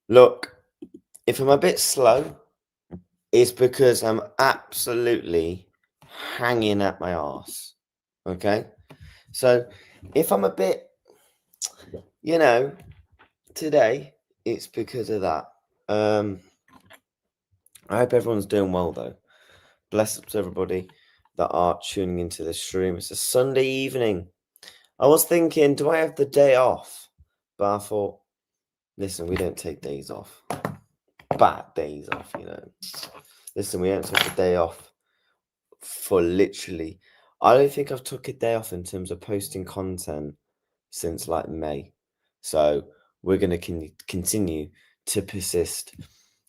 Look, if I'm a bit slow, it's because I'm absolutely hanging at my arse. Okay? So if I'm a bit, today, it's because of that. I hope everyone's doing well, though. Bless up to everybody that are tuning into the stream. It's a Sunday evening. I was thinking, do I have the day off? But I thought, listen, we don't take days off. Bad days off, Listen, we don't take a day off for literally. I don't think I've took a day off in terms of posting content since like May. So we're going to continue to persist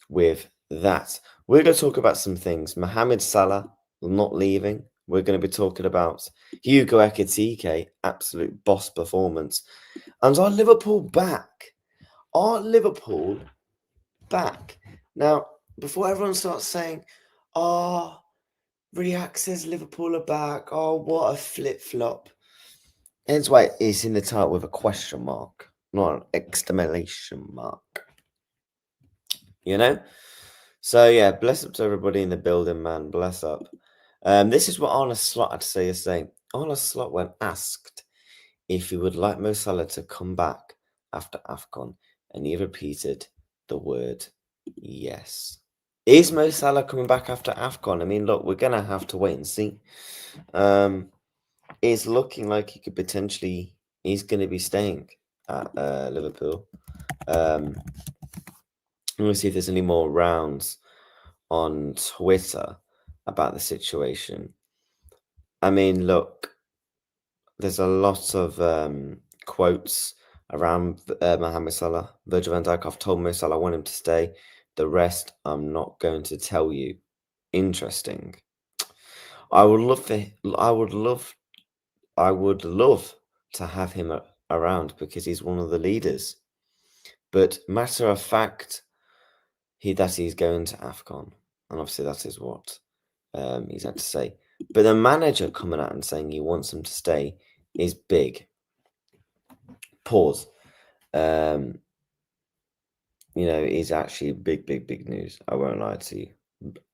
with that. We're going to talk about some things. Mohamed Salah not leaving. We're going to be talking about Hugo Ekititike, absolute boss performance. And are Liverpool back? Are Liverpool back? Now, before everyone starts saying, oh, React says Liverpool are back. Oh, what a flip-flop. Hence why it's in the title with a question mark, not an exclamation mark. So yeah, bless up to everybody in the building, man. Bless up. This is what Arne Slot had to say yesterday. Arne Slot, when asked if he would like Mo Salah to come back after AFCON, and he repeated the word yes. Is Mo Salah coming back after AFCON? I mean, look, we're gonna have to wait and see. It's looking like he could potentially. He's going to be staying at Liverpool. We'll see if there's any more rounds on Twitter about the situation. I mean, look, there's a lot of quotes around Mohamed Salah. Virgil van Dijk, I've told Mo Salah I want him to stay. The rest, I'm not going to tell you. Interesting. I would love to have him around because he's one of the leaders. But matter of fact, he's going to AFCON, and obviously that is what he's had to say. But the manager coming out and saying he wants him to stay is big. Pause. Is actually big news. I won't lie to you.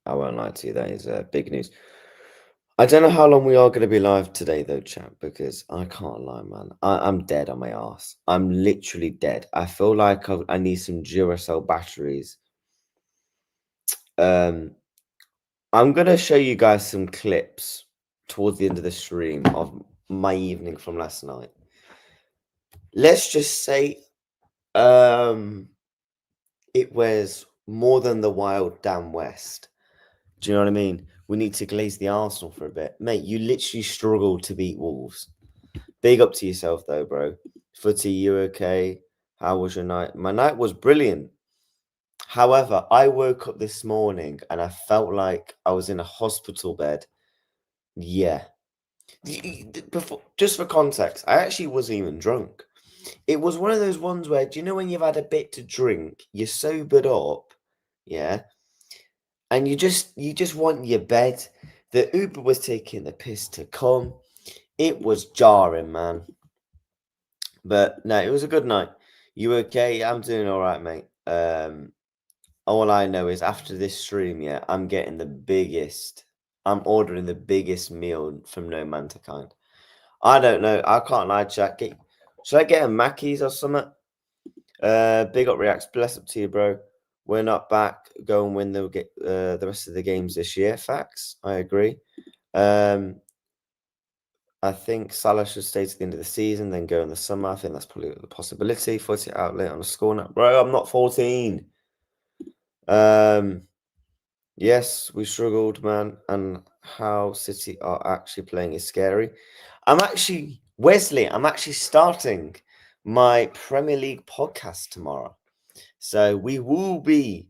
That is big news. I don't know how long we are going to be live today, though, chat, because I can't lie, man. I'm dead on my ass. I'm literally dead. I feel like I need some Duracell batteries. I'm going to show you guys some clips towards the end of the stream of my evening from last night. Let's just say it was more than the wild damn West. Do you know what I mean? We need to glaze the Arsenal for a bit. Mate, you literally struggled to beat Wolves. Big up to yourself, though, bro. Footy, you okay? How was your night? My night was brilliant. However, I woke up this morning and I felt like I was in a hospital bed. Yeah. Just for context, I actually wasn't even drunk. It was one of those ones where, do you know when you've had a bit to drink, you're sobered up, yeah? And you just want your bed. The Uber was taking the piss to come. It was jarring, man. But no, it was a good night. You okay? I'm doing all right, mate. All I know is after this stream, yeah, I'm ordering the biggest meal from No Man to Kind. I don't know. I can't lie, chat. Should I get a Mackey's or something? Big up Reacts. Bless up to you, bro. We're not back. Go and win the rest of the games this year. Facts. I agree. I think Salah should stay to the end of the season, then go in the summer. I think that's probably a possibility. 40 outlet on a score now. Bro, I'm not 14. Yes, we struggled, man. And how City are actually playing is scary. I'm actually starting my Premier League podcast tomorrow. So we will be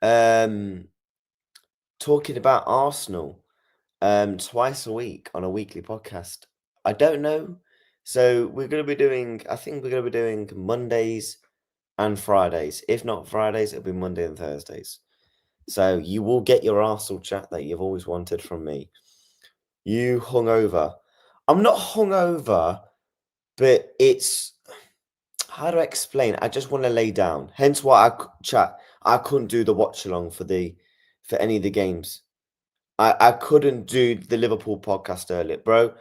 talking about Arsenal twice a week on a weekly podcast. I don't know. So I think we're going to be doing Mondays and Fridays. If not Fridays, it'll be Monday and Thursdays. So you will get your Arsenal chat that you've always wanted from me. You hungover. I'm not hungover, but it's... how do I explain? I just want to lay down. Hence why I couldn't do the watch along for any of the games. I couldn't do the Liverpool podcast earlier, bro.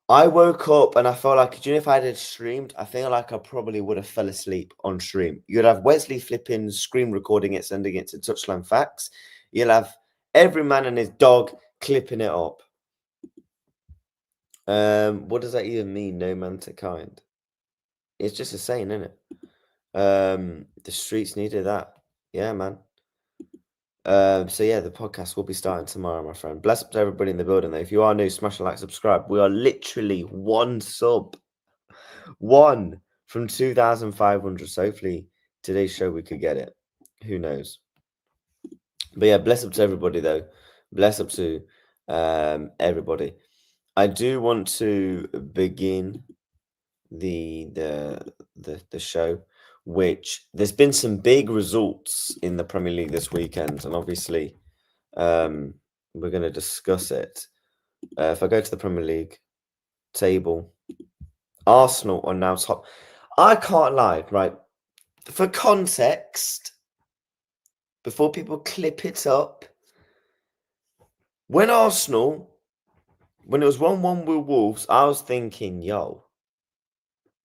I woke up and I felt like, if I had streamed, I feel like I probably would have fell asleep on stream. You'd have Wesley flipping screen recording it, sending it to Touchline Facts. You'll have every man and his dog clipping it up. What does that even mean? No man to kind. It's just a saying, isn't it? The streets needed that. Yeah, man. So yeah, the podcast will be starting tomorrow, my friend. Bless up to everybody in the building, though. If you are new, smash a like, subscribe. We are literally one sub. One from 2,500. So hopefully today's show we could get it. Who knows? But yeah, bless up to everybody, though. Bless up to everybody. I do want to begin the show, which there's been some big results in the Premier League this weekend, and obviously we're going to discuss it. If I go to the Premier League table, Arsenal are now top. I can't lie, right? For context, before people clip it up, when it was 1-1 with Wolves, I was thinking, yo,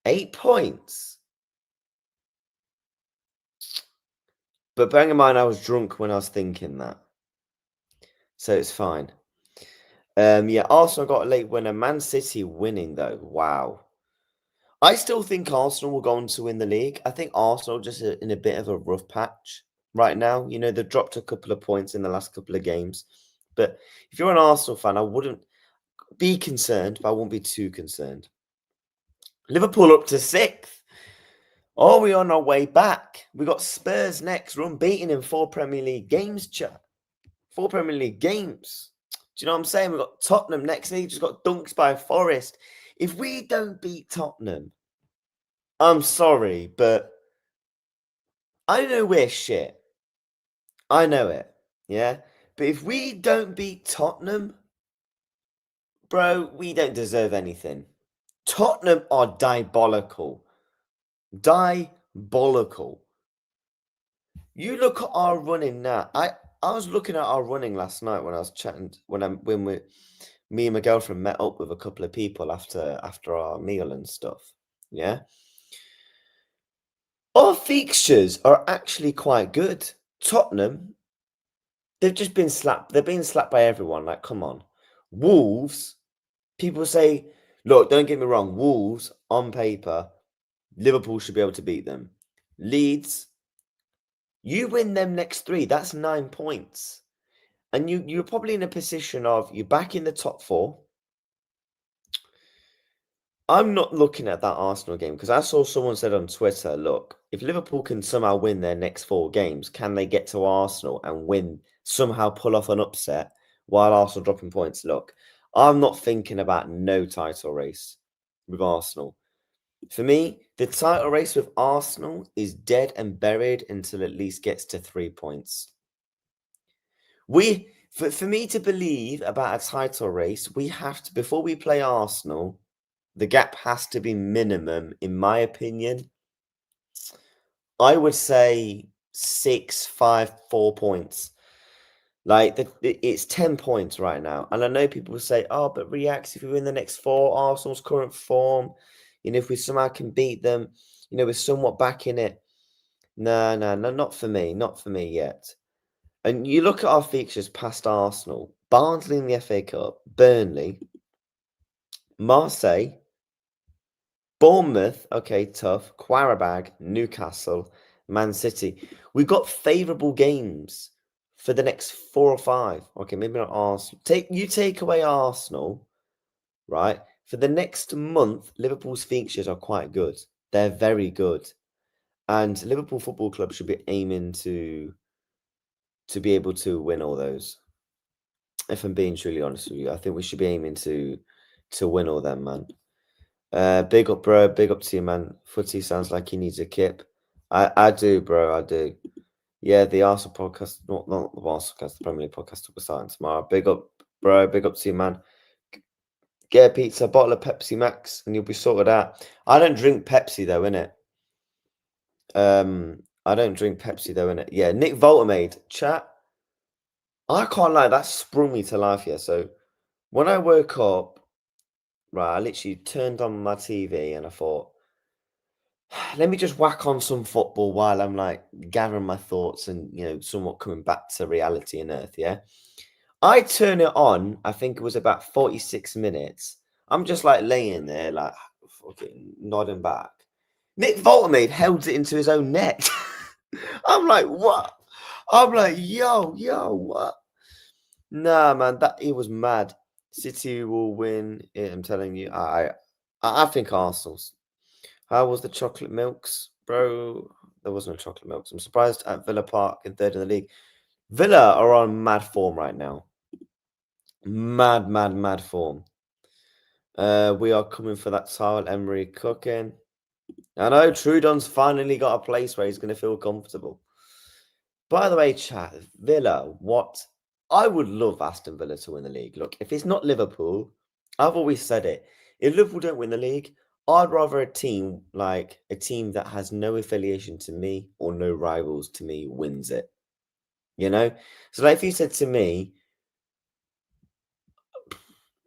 8 points. But bearing in mind, I was drunk when I was thinking that. So it's fine. Yeah, Arsenal got a late winner. Man City winning, though. Wow. I still think Arsenal will go on to win the league. I think Arsenal just in a bit of a rough patch right now. You know, they've dropped a couple of points in the last couple of games. But if you're an Arsenal fan, I wouldn't be concerned, but I won't be too concerned. Liverpool up to 6th. Oh, we're on our way back. We got Spurs next. We're unbeaten in 4 Premier League games, chat. 4 Premier League games. Do you know what I'm saying? We've got Tottenham next. And he just got dunked by Forest. If we don't beat Tottenham, I'm sorry, but I know we're shit. I know it. Yeah? But if we don't beat Tottenham, bro, we don't deserve anything. Tottenham are diabolical. Diabolical. You look at our running now. I was looking at our running last night when I was chatting me and my girlfriend met up with a couple of people after our meal and stuff. Yeah. Our fixtures are actually quite good. Tottenham, they've just been slapped. They're being slapped by everyone. Like, come on. Wolves, people say, look, don't get me wrong. Wolves, on paper, Liverpool should be able to beat them. Leeds, you win them next 3. That's 9 points. And you're probably in a position of you're back in the top 4. I'm not looking at that Arsenal game because I saw someone said on Twitter, look, if Liverpool can somehow win their next 4 games, can they get to Arsenal and somehow pull off an upset while Arsenal dropping points? Look, I'm not thinking about no title race with Arsenal. For me, the title race with Arsenal is dead and buried until at least gets to 3 points. For me to believe about a title race, we have to, before we play Arsenal, the gap has to be minimum, in my opinion. I would say 6, 5, 4 points. Like, it's 10 points right now. And I know people will say, oh, but Reacts, if we win the next 4, Arsenal's current form, if we somehow can beat them, we're somewhat back in it. No, not for me. Not for me yet. And you look at our fixtures past Arsenal, Barnsley in the FA Cup, Burnley, Marseille, Bournemouth, okay, tough, Qarabag, Newcastle, Man City. We've got favourable games for the next 4 or 5. Okay, maybe not Arsenal. Take away Arsenal, right? For the next month, Liverpool's fixtures are quite good. They're very good. And Liverpool Football Club should be aiming to be able to win all those. If I'm being truly honest with you, I think we should be aiming to win all them, man. Big up, bro. Big up to you, man. Footy sounds like he needs a kip. I do, bro. I do. Yeah, the Arsenal podcast, not the Arsenal podcast, the Premier League podcast will be starting tomorrow. Big up, bro. Big up to you, man. Get a pizza, a bottle of Pepsi Max, and you'll be sorted out. I don't drink Pepsi though, innit? I don't drink Pepsi though, innit? Yeah, Nick Voltamade, chat. I can't lie, that sprung me to life here. So when I woke up, right, I literally turned on my TV and I thought, let me just whack on some football while I'm like gathering my thoughts and somewhat coming back to reality and earth. Yeah. I turn it on, I think it was about 46 minutes. I'm just like laying there, like fucking nodding back. Nick Voltamade held it into his own net. I'm like, what? I'm like, yo, what? Nah, man, that he was mad. City will win. I'm telling you, I think Arsenal's. How was the chocolate milks, bro? There was no chocolate milks. I'm surprised at Villa Park in third in the league. Villa are on mad form right now. Mad form. We are coming for that tile, Emery cooking. I know Trudon's finally got a place where he's going to feel comfortable. By the way, chat, Villa, what? I would love Aston Villa to win the league. Look, if it's not Liverpool, I've always said it. If Liverpool don't win the league, I'd rather a team that has no affiliation to me or no rivals to me wins it. So like if you said to me,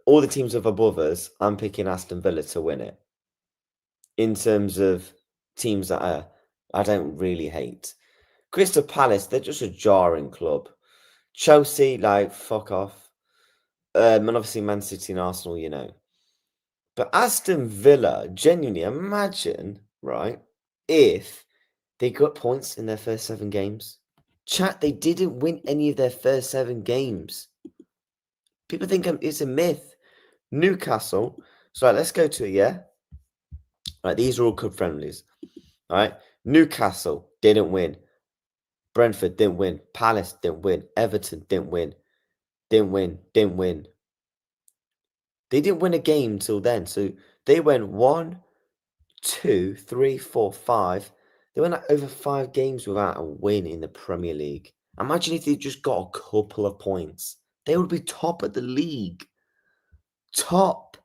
all the teams are above us, I'm picking Aston Villa to win it. In terms of teams that I don't really hate. Crystal Palace, they're just a jarring club. Chelsea, like, fuck off. And obviously Man City and Arsenal. But Aston Villa, genuinely, imagine, right, if they got points in their first 7 games. Chat, they didn't win any of their first 7 games. People think it's a myth. Newcastle. So let's go to it, yeah? Right, these are all club friendlies. All right. Newcastle didn't win. Brentford didn't win. Palace didn't win. Everton didn't win. Didn't win. They didn't win a game till then. So they went 1, 2, 3, 4, 5. They went over 5 games without a win in the Premier League. Imagine if they just got a couple of points. They would be top of the league. Top.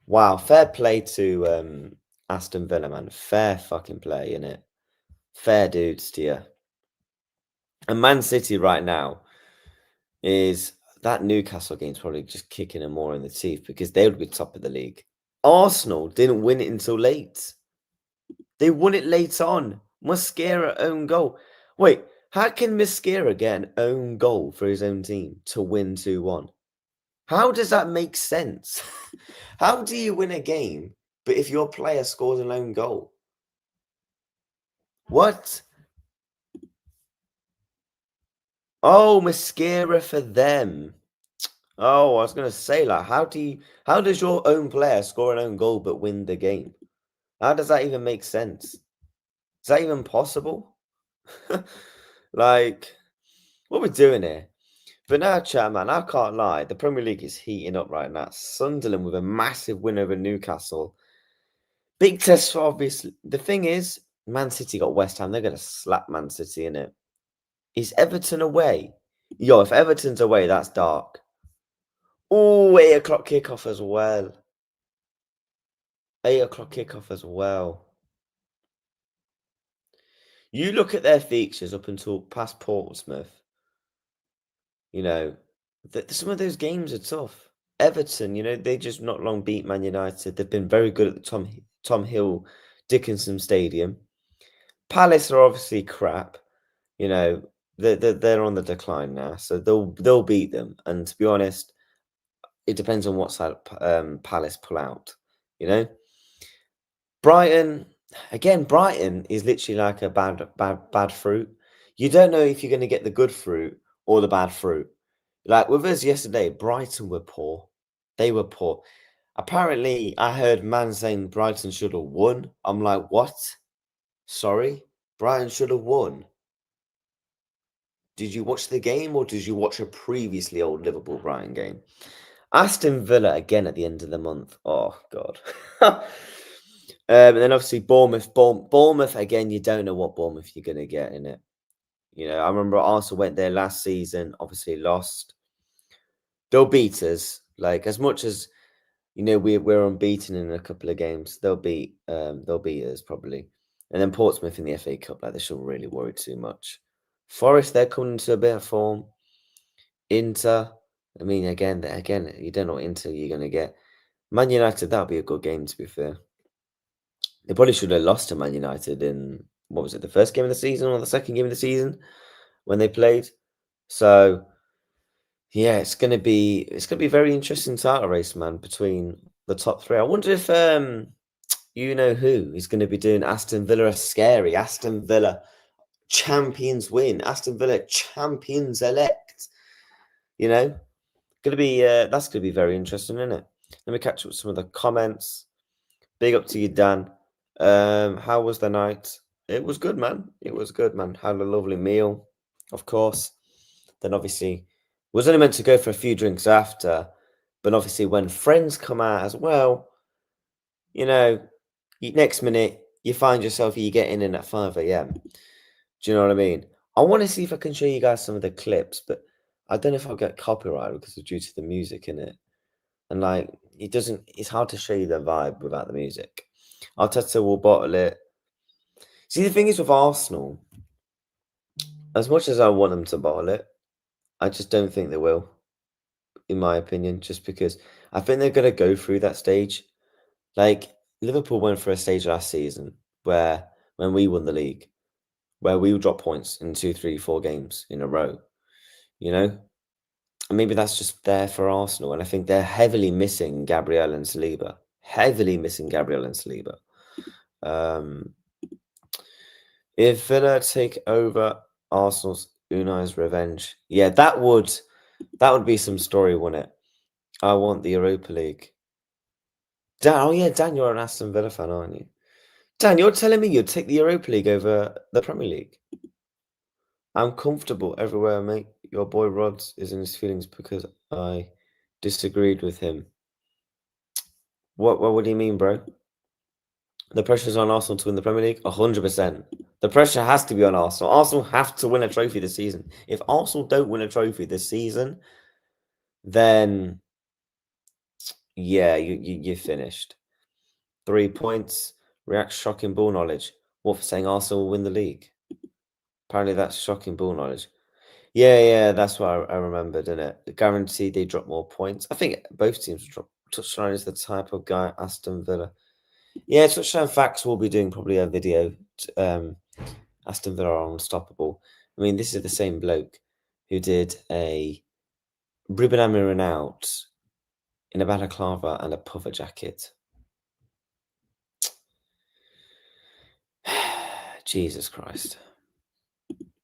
Wow, fair play to Aston Villa, man. Fair fucking play, innit? Fair dudes to you. And Man City right now is that Newcastle game's probably just kicking them more in the teeth because they would be top of the league. Arsenal didn't win it until late. They won it late on. Mosquera own goal. Wait, how can Mosquera get an own goal for his own team to win 2-1? How does that make sense? How do you win a game, but if your player scores an own goal? What? Oh, Mosquera for them. Oh, I was gonna say, like, how does your own player score an own goal but win the game? How does that even make sense? Is that even possible? Like, what we're doing here? But now, chat, man, I can't lie. The Premier League is heating up right now. Sunderland with a massive win over Newcastle. Big test for obviously. The thing is, Man City got West Ham. They're gonna slap Man City in it. Is Everton away? Yo, if Everton's away, that's dark. Oh, 8 o'clock kickoff as well. 8 o'clock kickoff as well. You look at their fixtures up until past Portsmouth. Some of those games are tough. Everton, they just not long beat Man United. They've been very good at the Tom Hill Dickinson Stadium. Palace are obviously crap. They're on the decline now, so they'll beat them. And to be honest, it depends on what side Palace pull out. Brighton, again, Brighton is literally like a bad fruit. You don't know if you're going to get the good fruit or the bad fruit. Like with us yesterday, Brighton were poor. They were poor. Apparently, I heard man saying Brighton should have won. I'm like, what? Sorry? Brighton should have won. Did you watch the game or did you watch a previously old Liverpool Brighton game? Aston Villa again at the end of the month. Oh, God. And then obviously Bournemouth. Bournemouth, again, you don't know what Bournemouth you're going to get in it. I remember Arsenal went there last season, obviously lost. They'll beat us. Like, as much as, we're unbeaten in a couple of games, they'll beat us probably. And then Portsmouth in the FA Cup, like they shouldn't really worry too much. Forest, they're coming into a bit of form. Inter, I mean, again, you don't know what Inter you're going to get. Man United, that'll be a good game, to be fair. They probably should have lost to Man United in, what was it, the first game of the season or the second game of the season when they played. So, yeah, it's gonna be very interesting title race, man, between the top three. I wonder if you know who is going to be doing Aston Villa a scary Aston Villa champions win, Aston Villa champions elect. You know, gonna be that's gonna be very interesting, isn't it? Let me catch up with some of the comments. Big up to you, Dan. How was the night? It was good, man. It was good, man. Had a lovely meal, of course. Then obviously was only meant to go for a few drinks after, but obviously when friends come out as well, you know, next minute you find yourself you getting in at 5 a.m. Do you know what I mean? I want to see if I can show you guys some of the clips, but I don't know if I'll get copyrighted because of due to the music in it. And like it's hard to show you the vibe without the music. Arteta will bottle it. See, the thing is with Arsenal, as much as I want them to bottle it, I just don't think they will, in my opinion, just because I think they're going to go through that stage. Like, Liverpool went for a stage last season where, when we won the league, where we dropped points in 2, 3, 4 games in a row, you know? And maybe that's just there for Arsenal. And I think they're heavily missing Gabriel and Saliba. Heavily missing Gabriel and Saliba. If Villa take over Arsenal's Unai's revenge, yeah, that would be some story, wouldn't it? I want the Europa League. Dan, oh yeah, Dan, you're an Aston Villa fan, aren't you? Dan, you're telling me you'd take the Europa League over the Premier League? I'm comfortable everywhere, mate. Your boy Rods is in his feelings because I disagreed with him. What do you mean, bro? The pressure's on Arsenal to win the Premier League? 100%. The pressure has to be on Arsenal. Arsenal have to win a trophy this season. If Arsenal don't win a trophy this season, then yeah, you're finished. 3 points. React shocking ball knowledge. What, for saying Arsenal will win the league? Apparently that's shocking ball knowledge. Yeah, that's what I remembered, isn't it? Guaranteed they drop more points. I think both teams drop. Touchline is the type of guy Aston Villa. Yeah, Touchline Facts will be doing probably a video. Aston Villa are unstoppable. I mean, this is the same bloke who did a Ruben Amorim out in a balaclava and a puffer jacket. Jesus Christ.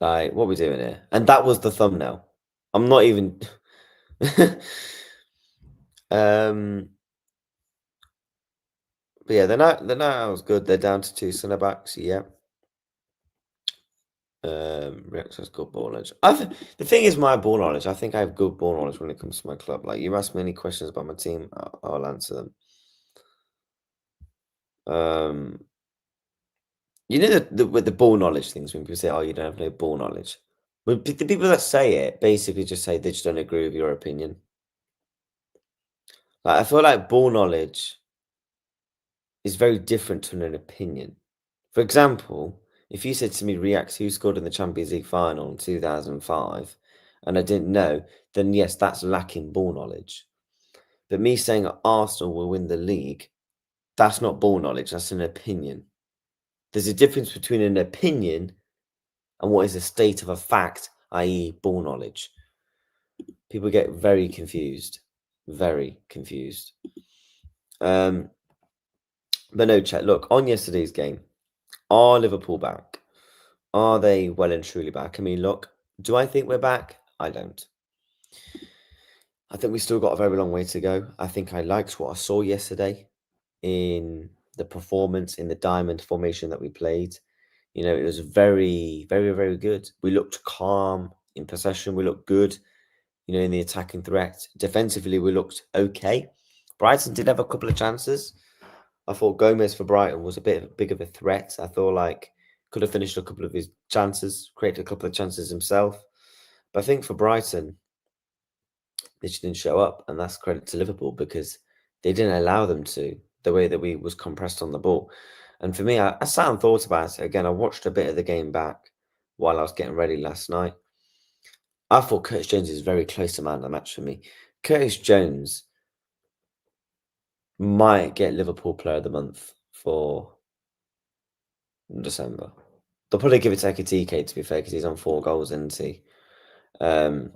Like, what are we doing here? And that was the thumbnail. I'm not even... But yeah, they're not as good. They're down to 2 centre backs. Yeah. Rex has good ball knowledge. The thing is, my ball knowledge. I think I have good ball knowledge when it comes to my club. Like, you ask me any questions about my team, I'll answer them. You know with the ball knowledge things when people say, "Oh, you don't have no ball knowledge." But the people that say it basically just say they just don't agree with your opinion. Like, I feel like ball knowledge is very different to an opinion. For example, if you said to me, React, who scored in the Champions League final in 2005, and I didn't know, then yes, that's lacking ball knowledge. But me saying Arsenal will win the league, that's not ball knowledge, that's an opinion. There's a difference between an opinion and what is a state of a fact, i.e. ball knowledge. People get very confused. Very confused. But no, chat. Look, on yesterday's game, are Liverpool back? Are they well and truly back? I mean, look, do I think we're back? I don't. I think we still got a very long way to go. I think I liked what I saw yesterday in the performance, in the diamond formation that we played. You know, it was very, very, very good. We looked calm in possession. We looked good, you know, in the attacking threat. Defensively, we looked okay. Brighton did have a couple of chances. I thought Gomez for Brighton was a big of a threat. I thought like could have finished a couple of his chances, created a couple of chances himself. But I think for Brighton, they just didn't show up, and that's credit to Liverpool because they didn't allow them to. The way that we was compressed on the ball. And for me, I sat and thought about it again. I watched a bit of the game back while I was getting ready last night. I thought Curtis Jones is very close to man of the match for me. Curtis Jones might get Liverpool Player of the Month for December. They'll probably give it to Ekititike, to be fair, because he's on 4 goals, isn't he? But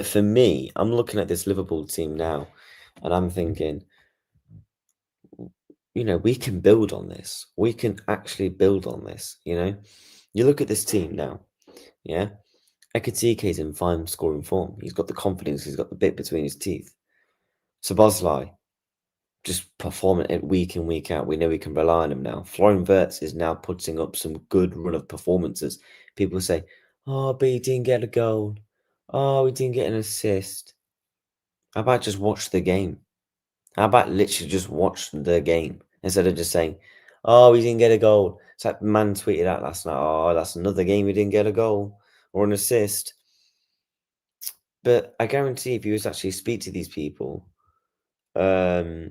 for me, I'm looking at this Liverpool team now, and I'm thinking, we can build on this. We can actually build on this, You look at this team now, yeah? Ekitike is in fine scoring form. He's got the confidence. He's got the bit between his teeth. Szoboszlai, just performing it week in, week out. We know we can rely on him now. Florian Wirtz is now putting up some good run of performances. People say, oh, but he didn't get a goal. Oh, he didn't get an assist. How about just watch the game? How about literally just watch the game instead of just saying, oh, he didn't get a goal. It's like man tweeted out last night, oh, that's another game he didn't get a goal or an assist. But I guarantee if you was actually speak to these people, they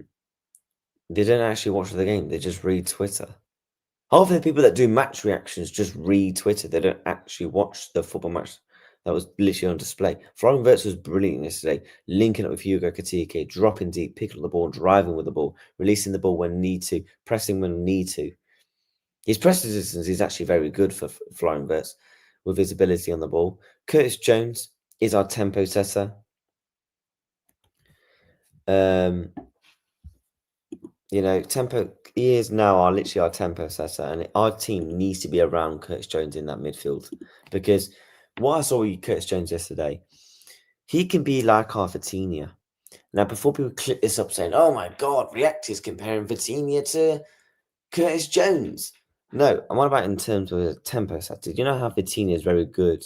don't actually watch the game. They just read Twitter. Half of the people that do match reactions just read Twitter. They don't actually watch the football match that was literally on display. Florian Wirtz was brilliant yesterday, linking up with Hugo Ekititike, dropping deep, picking up the ball, driving with the ball, releasing the ball when need to, pressing when need to. His press resistance is actually very good for Florian Wirtz with his ability on the ball. Curtis Jones is our tempo setter. Tempo, he is now literally our tempo setter, and our team needs to be around Curtis Jones in that midfield, because what I saw with Curtis Jones yesterday, he can be like our Vitinha. Now, before people clip this up saying, oh my God, React is comparing Vitinha to Curtis Jones. No, I'm on about in terms of a tempo setter. You know how Vitinha is very good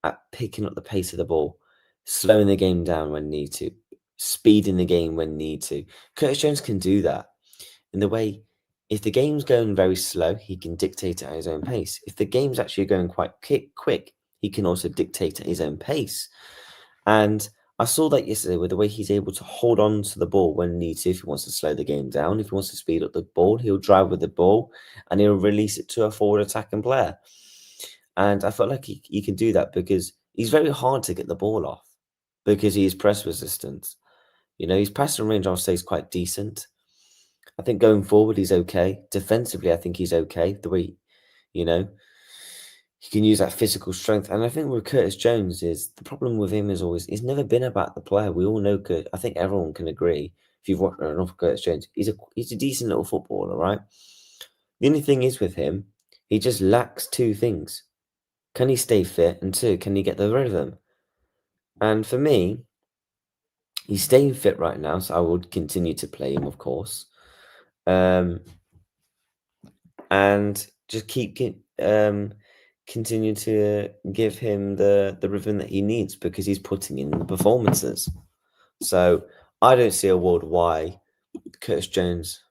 at picking up the pace of the ball, slowing the game down when need to, speeding the game when need to. Curtis Jones can do that. In the way, if the game's going very slow, he can dictate it at his own pace. If the game's actually going quite quick, he can also dictate at his own pace. And I saw that yesterday with the way he's able to hold on to the ball when needs to. If he wants to slow the game down, if he wants to speed up the ball, he'll drive with the ball and he'll release it to a forward attacking player. And I felt like he can do that because he's very hard to get the ball off because he is press resistant. His passing range, I'll say, is quite decent. I think going forward, he's okay. Defensively, I think he's okay. The way, he can use that physical strength. And I think with Curtis Jones is the problem with him is always, it's never been about the player. We all know I think everyone can agree, if you've watched enough of Curtis Jones, he's a decent little footballer, right? The only thing is with him, he just lacks 2 things. Can he stay fit? And 2, can he get the rhythm? And for me, he's staying fit right now, so I would continue to play him, of course. And just continue to give him the rhythm that he needs because he's putting in the performances. So I don't see a world why Curtis Jones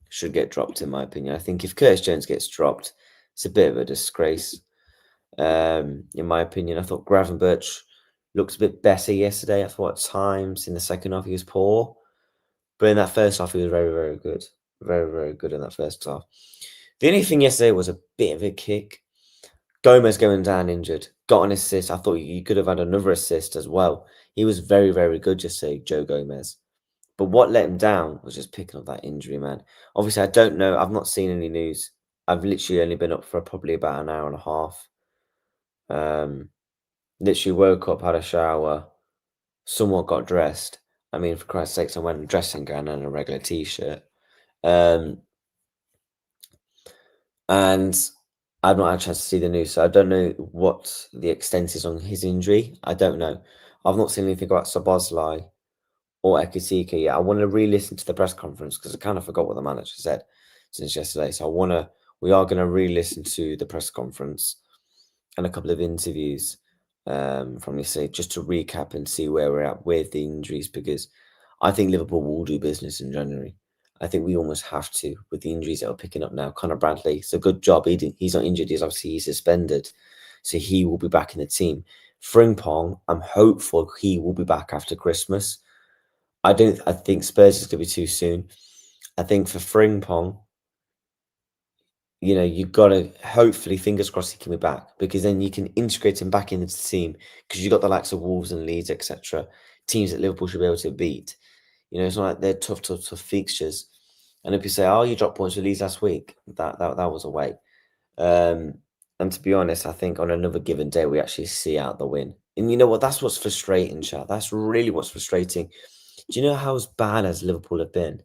should get dropped, in my opinion. I think if Curtis Jones gets dropped, it's a bit of a disgrace. In my opinion, I thought Gravenberch looked a bit better yesterday. I thought at times in the second half he was poor, but in that first half he was very, very good. Very, very good in that first half. The only thing yesterday was a bit of a kick. Gomez going down injured, got an assist. I thought you could have had another assist as well. He was very, very good yesterday, Joe Gomez. But what let him down was just picking up that injury, man. Obviously, I don't know. I've not seen any news. I've literally only been up for probably about an hour and a half. Literally woke up, had a shower, somewhat got dressed. I mean, for Christ's sakes, I went in a dressing gown and a regular t-shirt. And I've not had a chance to see the news, so I don't know what the extent is on his injury. I don't know. I've not seen anything about Szoboszlai or Ekititike yet. I want to re-listen to the press conference because I kind of forgot what the manager said since yesterday. So we are going to re-listen to the press conference and a couple of interviews from yesterday just to recap and see where we're at with the injuries, because I think Liverpool will do business in January. I think we almost have to with the injuries that are picking up now. Conor Bradley, it's a good job. He's not injured. He's suspended. So he will be back in the team. Frimpong, I'm hopeful he will be back after Christmas. I think Spurs is going to be too soon. I think for Frimpong, you've got to hopefully, fingers crossed, he can be back, because then you can integrate him back into the team, because you've got the likes of Wolves and Leeds, etc. Teams that Liverpool should be able to beat. It's not like they're tough fixtures. And if you say, oh, you dropped points with Leeds last week, that was away. And to be honest, I think on another given day, we actually see out the win. And you know what? That's what's frustrating, chat. That's really what's frustrating. Do you know how bad as Liverpool have been?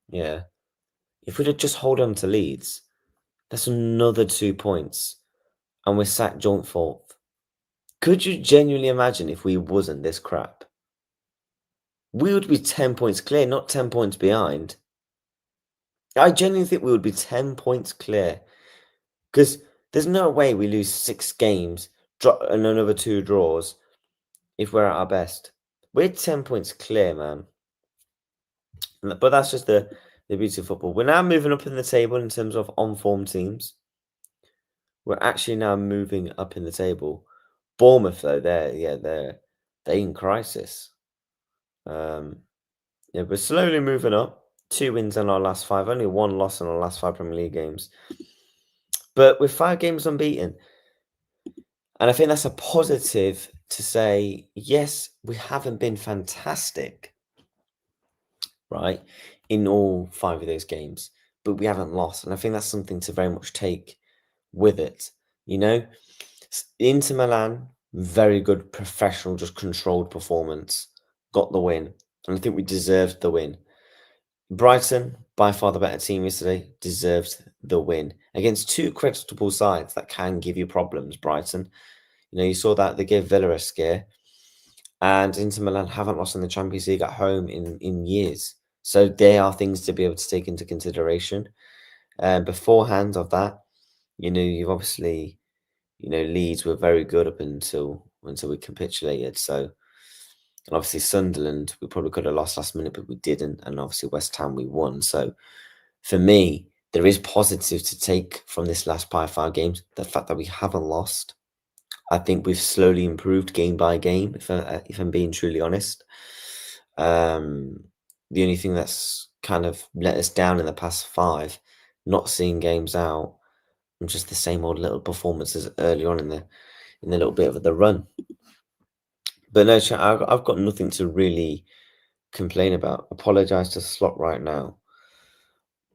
Yeah. If we'd have just hold on to Leeds, that's another 2 points. And we're sat joint fourth. Could you genuinely imagine if we wasn't this crap? We would be 10 points clear, not 10 points behind. I genuinely think we would be 10 points clear. Because there's no way we lose 6 games and another 2 draws if we're at our best. We're 10 points clear, man. But that's just the beauty of football. We're now moving up in the table in terms of on-form teams. We're actually now moving up in the table. Bournemouth, though, they're in crisis. We're slowly moving up. 2 wins in our last 5, only 1 loss in our last 5 Premier League games. But we're 5 games unbeaten. And I think that's a positive to say, yes, we haven't been fantastic, right, in all 5 of those games, but we haven't lost. And I think that's something to very much take with it. Inter Milan, very good, professional, just controlled performance, got the win. And I think we deserved the win. Brighton, by far the better team yesterday, deserved the win against 2 creditable sides that can give you problems. Brighton, you saw that they gave Villa a scare, and Inter Milan haven't lost in the Champions League at home in years. So there are things to be able to take into consideration. Beforehand of that, you've obviously, Leeds were very good up until we capitulated. So, and obviously Sunderland, we probably could have lost last minute, but we didn't. And obviously West Ham, we won. So for me, there is positive to take from this last 5 games. The fact that we haven't lost. I think we've slowly improved game by game, if I'm being truly honest. The only thing that's kind of let us down in the past 5, not seeing games out, and just the same old little performances early on in the little bit of the run. But no, chat, I've got nothing to really complain about. Apologise to Slot right now.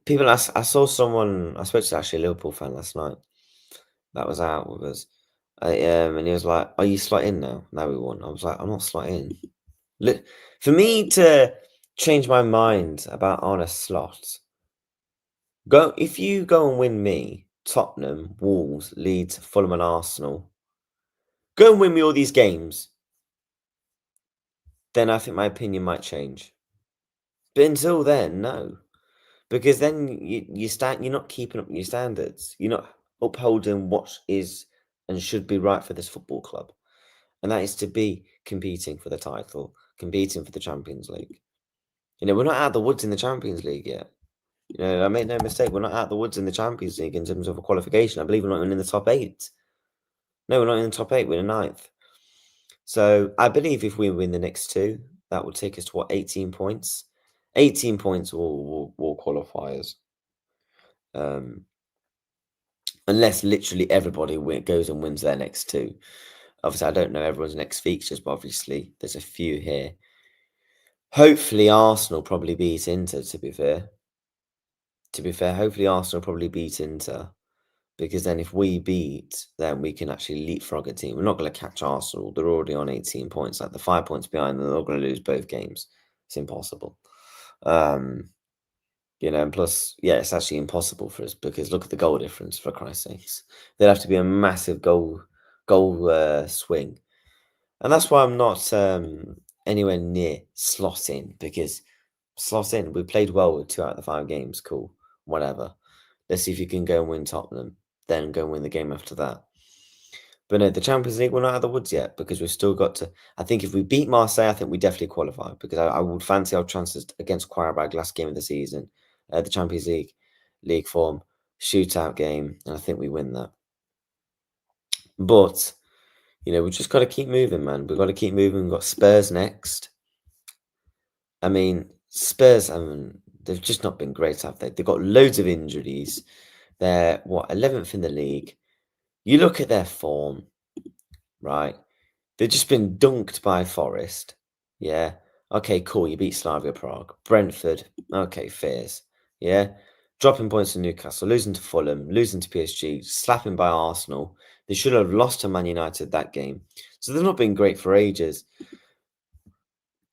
People, I saw someone, I spoke to actually a Liverpool fan last night that was out with us. And he was like, "Are you slot in now? Now we won." I was like, "I'm not slot in." Look, for me to change my mind about on a slot, if you go and win me Tottenham, Wolves, Leeds, Fulham, and Arsenal, go and win me all these games, then I think my opinion might change. But until then, no, because then you're not keeping up your standards. You're not upholding what is and should be right for this football club. And that is to be competing for the title, competing for the Champions League. We're not out of the woods in the Champions League yet. I made no mistake. We're not out of the woods in the Champions League in terms of a qualification. I believe we're not even in the top 8. No, we're not in the top 8. We're in 9th. So I believe if we win the next 2, that would take us to 18 points. 18 points will qualify us. Unless literally everybody goes and wins their next 2. Obviously, I don't know everyone's next fixtures, but obviously there's a few here. Hopefully, Arsenal probably beat Inter, to be fair. Hopefully Arsenal probably beat Inter. Because then if we beat, then we can actually leapfrog a team. We're not going to catch Arsenal. They're already on 18 points. Like, they're 5 points behind, and they're not going to lose both games. It's impossible. And plus, yeah, it's actually impossible for us, because look at the goal difference, for Christ's sakes. There'd have to be a massive goal swing. And that's why I'm not anywhere near slotting, because slotting, we played well with 2 out of the 5 games. Cool, whatever. Let's see if you can go and win Tottenham, then go and win the game after that. But no, the Champions League, we're not out of the woods yet, because we've still got to. I think if we beat Marseille, I think we definitely qualify, because I would fancy our chances against Qarabag last game of the season, the Champions League form, shootout game, and I think we win that. But we've just got to keep moving, man. We've got to keep moving. We've got Spurs next. I mean, Spurs, they've just not been great, have they? They've got loads of injuries. They're, 11th in the league. You look at their form, right? They've just been dunked by Forest. Yeah. Okay, cool. You beat Slavia Prague. Brentford. Okay, fairs. Yeah. Dropping points to Newcastle, losing to Fulham, losing to PSG, slapping by Arsenal. They should have lost to Man United that game. So they've not been great for ages.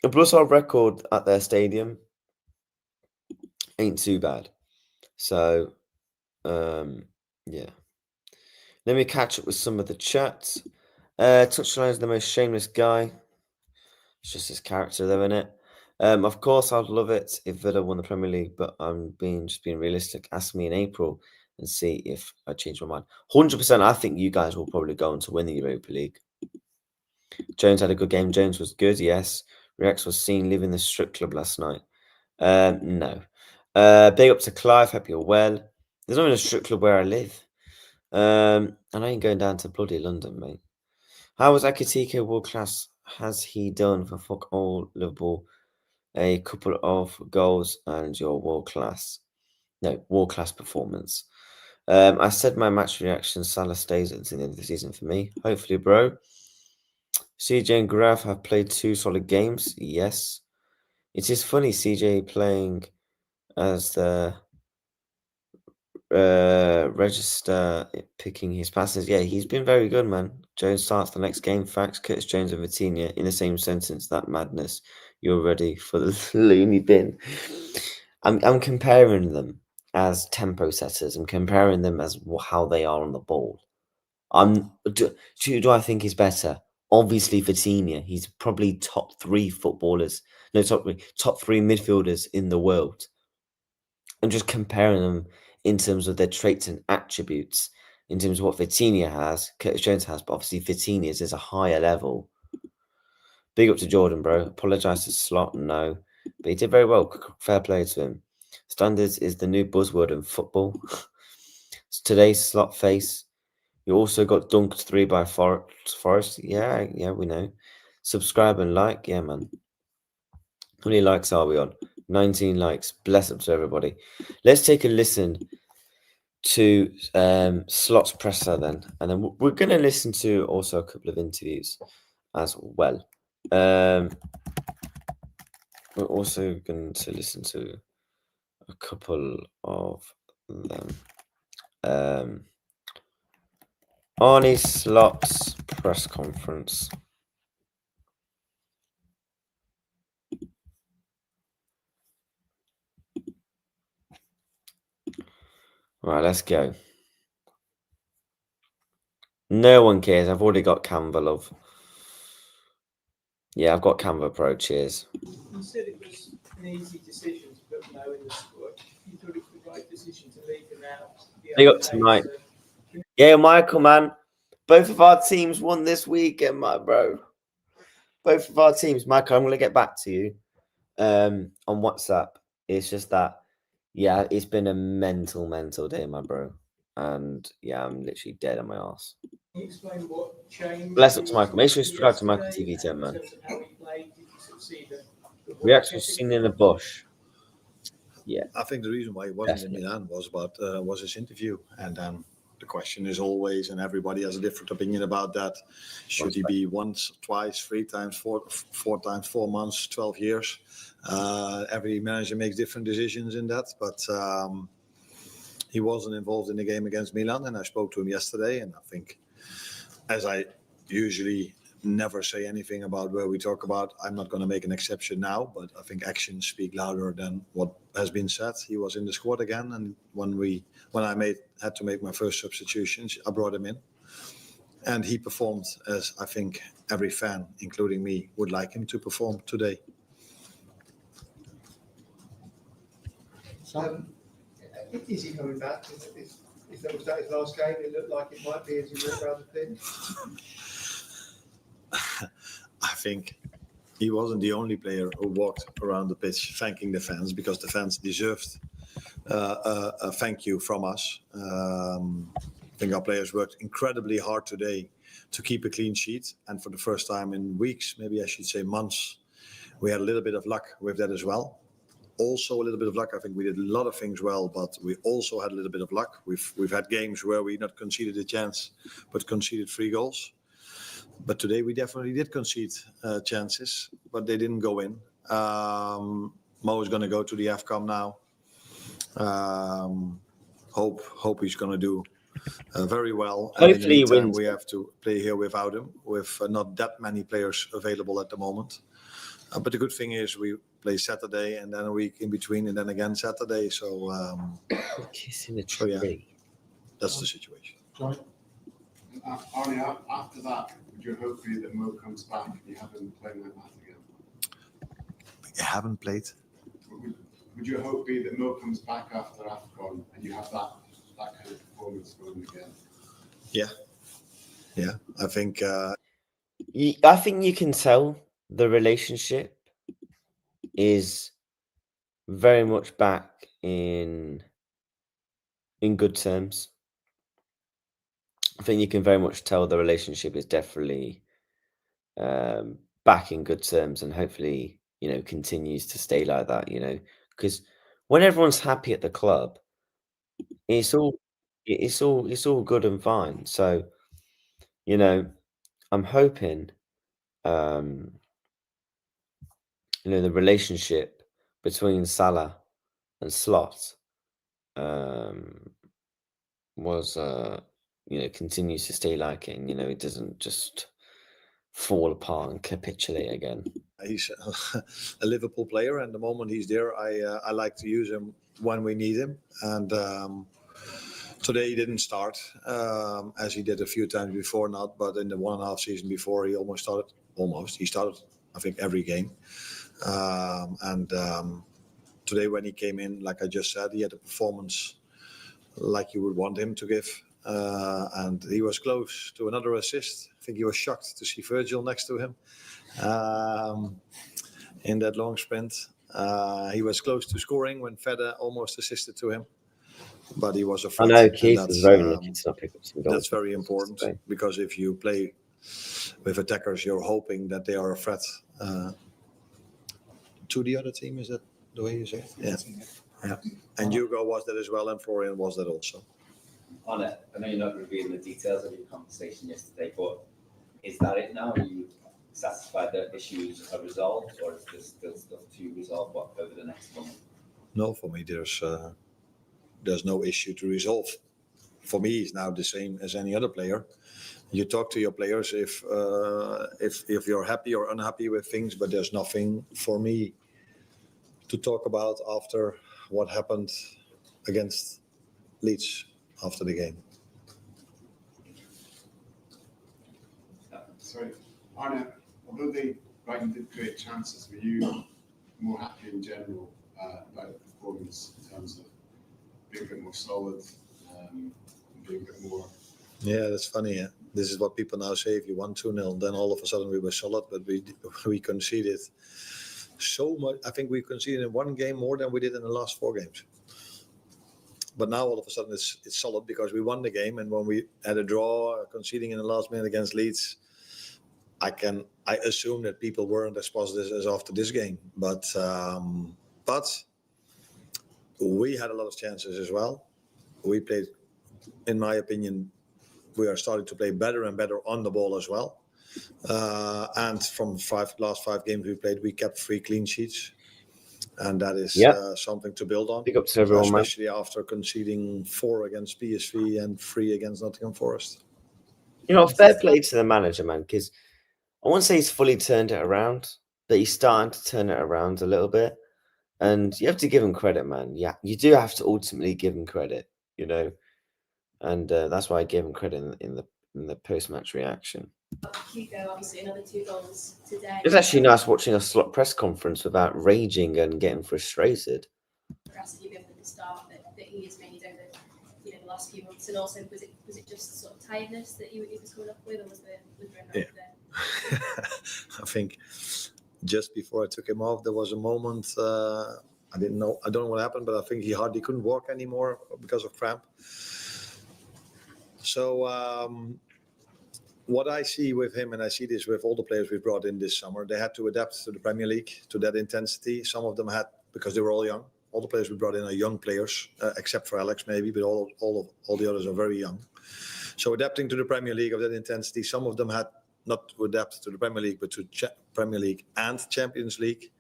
Plus our record at their stadium ain't too bad. So, yeah. Let me catch up with some of the chats. Touchline is the most shameless guy. It's just his character, though, innit? Of course, I'd love it if Villa won the Premier League, but I'm being realistic. Ask me in April and see if I change my mind. 100%, I think you guys will probably go on to win the Europa League. Jones had a good game. Jones was good, yes. Rex was seen leaving the strip club last night. No. Big up to Clive. Hope you're well. There's not even a strip club where I live. And I ain't going down to bloody London, mate. How was Ekititike world class? Has he done for fuck all Liverpool? A couple of goals and your world class. No, world class performance. I said my match reaction. Salah stays until the end of the season for me. Hopefully, bro. CJ and Graf have played 2 solid games. Yes. It is funny, CJ playing as the register, picking his passes. Yeah, he's been very good, man. Jones starts the next game. Facts. Curtis Jones and Vitinha in the same sentence. That madness. You're ready for the loony bin. I'm comparing them as tempo setters. I'm comparing them as how they are on the ball. Do I think he's better? Obviously, Vitinha. He's probably top 3 footballers. No, top 3 midfielders in the world. I'm just comparing them in terms of their traits and attributes, in terms of what Vitinha has, Curtis Jones has, but obviously Vitinha's is a higher level. Big up to Jordan, bro. Apologise to Slot, no. But he did very well. Fair play to him. Standards is the new buzzword in football. Today's Slot face. You also got dunked 3 by Forest. Yeah, we know. Subscribe and like. Yeah, man. How many likes are we on? 19 likes. Bless up to everybody. Let's take a listen to Slot's presser then, and then we're going to listen to also a couple of interviews as well. We're also going to listen to a couple of them. Arnie Slot's press conference. Right, let's go. No one cares. I've already got Canva, love. Yeah, I've got Canva Pro. Cheers. You said it was an easy decision to put Mo in the squad. You thought it was the right decision to leave him out. Big up to Mike. Yeah, Michael, man. Both of our teams won this weekend, my bro. Both of our teams. Michael, I'm going to get back to you on WhatsApp. It's just that, yeah, it's been a mental day, my bro. And yeah, I'm literally dead on my ass. Can you explain what changed? Bless up to Michael. Make sure you subscribe to Michael TV 10, man. Reaction was seen in the bush. Yeah. I think the reason why he wasn't in Milan was his interview. And then the question is always, and everybody has a different opinion about that. Should he be once, twice, 3 times, 4 times, 4 months, 12 years? Every manager makes different decisions in that. But he wasn't involved in the game against Milan. And I spoke to him yesterday. And I think, as I usually never say anything about where we talk about, I'm not going to make an exception now, but I think actions speak louder than what has been said. He was in the squad again, and when I had to make my first substitutions, I brought him in, and he performed as I think every fan, including me, would like him to perform today. Is he coming back? If that was his last game, it looked like it might be as he walked around the pitch. I think he wasn't the only player who walked around the pitch thanking the fans, because the fans deserved a thank you from us. I think our players worked incredibly hard today to keep a clean sheet. And for the first time in weeks, maybe I should say months, we had a little bit of luck with that as well. also a little bit of luck. I think we did a lot of things well, but we also had a little bit of luck. We've had games where we not conceded a chance, but conceded 3 goals. But today we definitely did concede chances, but they didn't go in. Mo is going to go to the AFCON now. Hope he's going to do very well. And in the Hopefully he meantime, wins. we have to play here without him, with not that many players available at the moment. But the good thing is we play Saturday and then a week in between and then again Saturday. So, Kissing a so yeah, tree. that's the situation. John? Arnie, after that, would your hope be that Mo comes back and you have him playing like that again? You haven't played. Would your hope be that Mo comes back after AFCON and you have that kind of performance going again? Yeah, I think I think you can tell the relationship is very much back in good terms. I think you can very much tell the relationship is definitely back in good terms, and hopefully, continues to stay like that. Because when everyone's happy at the club, it's all good and fine. So, I'm hoping, the relationship between Salah and Slot was continues to stay like it, and it doesn't just fall apart and capitulate again. he's a Liverpool player, and the moment he's there, I like to use him when we need him. And today he didn't start as he did a few times before, but in the 1.5 season before, he started. He started, I think, every game. Today when he came in, like I just said, he had a performance like you would want him to give. And he was close to another assist. I think he was shocked to see Virgil next to him in that long sprint. He was close to scoring when Fede almost assisted to him, but he was I afraid. know Keith was very lucky to not pick up some goals. That's very important because if you play with attackers, you're hoping that they are a threat to the other team. Is that the way you say it? Yeah. And Hugo was that as well, and Florian was that also. On it, I know you're not revealing the details of your conversation yesterday, but is that it now? Are you satisfied that issues are resolved, or is there still stuff to resolve over the next month? No, for me, there's no issue to resolve. For me, he's now the same as any other player. You talk to your players if you're happy or unhappy with things, but there's nothing for me to talk about after what happened against Leeds after the game. Sorry, Arne, although Brighton did create chances, were you more happy in general about the performance in terms of being a bit more solid, being a bit more? Yeah, that's funny. Yeah? This is what people now say. If you won 2-0, then all of a sudden we were solid, but we conceded so much. I think we conceded in one game more than we did in the last 4 games. But now all of a sudden it's solid because we won the game, and when we had a draw, conceding in the last minute against Leeds, I assume that people weren't as positive as after this game. But we had a lot of chances as well. We played, in my opinion, we are starting to play better and better on the ball as well. And from last 5 games we played, we kept 3 clean sheets. And that is something to build on. Big up to everyone, especially after conceding 4 against PSV and 3 against Nottingham Forest. Fair play to the manager, man, because I won't say he's fully turned it around, but he's starting to turn it around a little bit. And you have to give him credit, man. Yeah, you do have to ultimately give him credit, and that's why I gave him credit in the post-match reaction. Hugo, obviously, another 2 goals today. It's actually nice watching a Slot press conference without raging and getting frustrated. Impressive at the start that he has made over the last few months, and also was it just sort of tiredness that he was coming up with, or was there there? I think just before I took him off, there was a moment. I don't know what happened, but I think he hardly couldn't walk anymore because of cramp. So what I see with him, and I see this with all the players we brought in this summer, they had to adapt to the Premier League, to that intensity. Some of them had because they were all young. All the players we brought in are young players, except for Alex maybe, but all the others are very young. So adapting to the Premier League of that intensity, some of them had not to adapt to the Premier League, but to Premier League and Champions League.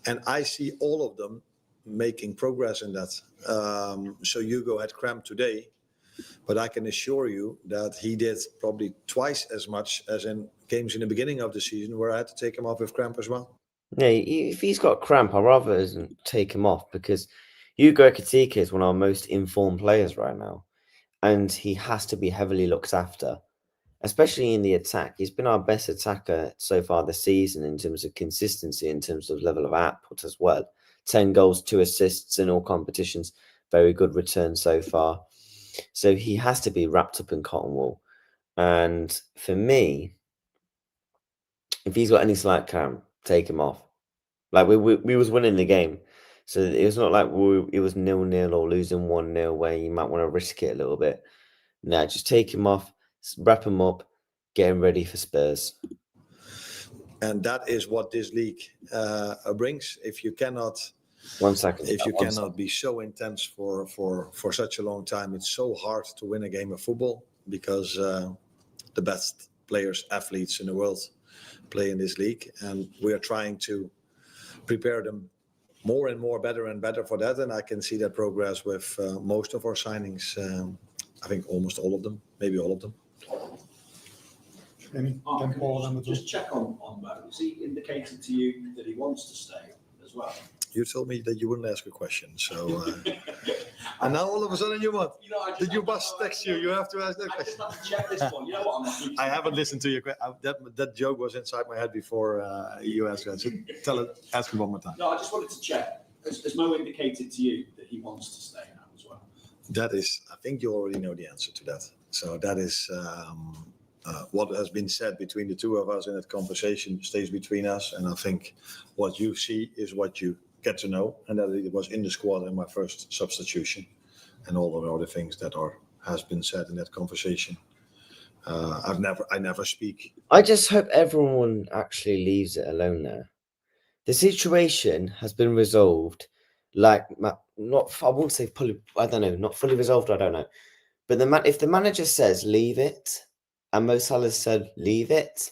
And I see all of them making progress in that. So Hugo had cramp today, but I can assure you that he did probably twice as much as in games in the beginning of the season where I had to take him off with cramp as well. Yeah, if he's got cramp, I'd rather take him off, because Hugo Ekititike is one of our most informed players right now, and he has to be heavily looked after, especially in the attack. He's been our best attacker so far this season in terms of consistency, in terms of level of output as well. 10 goals, 2 assists in all competitions. Very good return so far. So he has to be wrapped up in cotton wool. And for me, if he's got any slight cramp, take him off. Like we was winning the game. So it was not like it was 0-0 or losing 1-0 where you might want to risk it a little bit. No, just take him off, wrap him up, get him ready for Spurs. And that is what this league brings. If you cannot, 1 second. if you cannot be so intense for such a long time, it's so hard to win a game of football, because the best players, athletes in the world play in this league, and we are trying to prepare them more and more, better and better for that. And I can see that progress with most of our signings. I think almost all of them, maybe all of them. Just check on Mo. Has he indicated to you that he wants to stay as well? You told me that you wouldn't ask a question, so and now all of a sudden you want. Did your boss text you? You have to ask that question. I just have to check this one. You know what I'm not. I haven't listened to your question. That joke was inside my head before you asked that. So ask me one more time. No, I just wanted to check. Has Mo indicated to you that he wants to stay now as well? That is, I think you already know the answer to that. So that is what has been said between the two of us in that conversation stays between us. And I think what you see is what you get to know, and that it was in the squad in my first substitution, and all of the other things that has been said in that conversation. I never speak. I just hope everyone actually leaves it alone there. The situation has been resolved, like not. I won't say fully. I don't know. Not fully resolved. I don't know. But if the manager says leave it, and Mo Salah said leave it,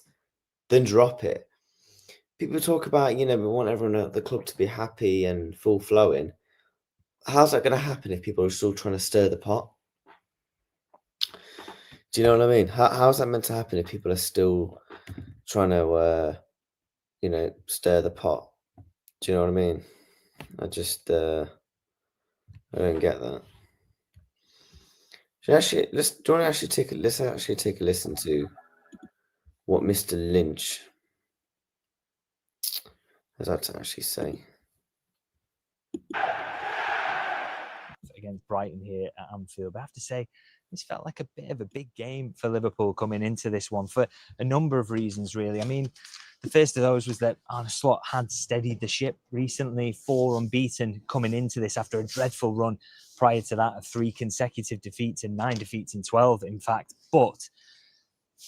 then drop it. People talk about, we want everyone at the club to be happy and full flowing. How's that going to happen if people are still trying to stir the pot? Do you know what I mean? How's that meant to happen if people are still trying to, stir the pot? Do you know what I mean? I just, I don't get that. Let's take a listen to what Mr. Lynch has had to actually say. Against Brighton here at Anfield, but I have to say this felt like a bit of a big game for Liverpool coming into this one for a number of reasons, really. I mean, the first of those was that Arne Slot had steadied the ship recently, 4 unbeaten coming into this after a dreadful run prior to that of 3 consecutive defeats and 9 defeats in 12, in fact. But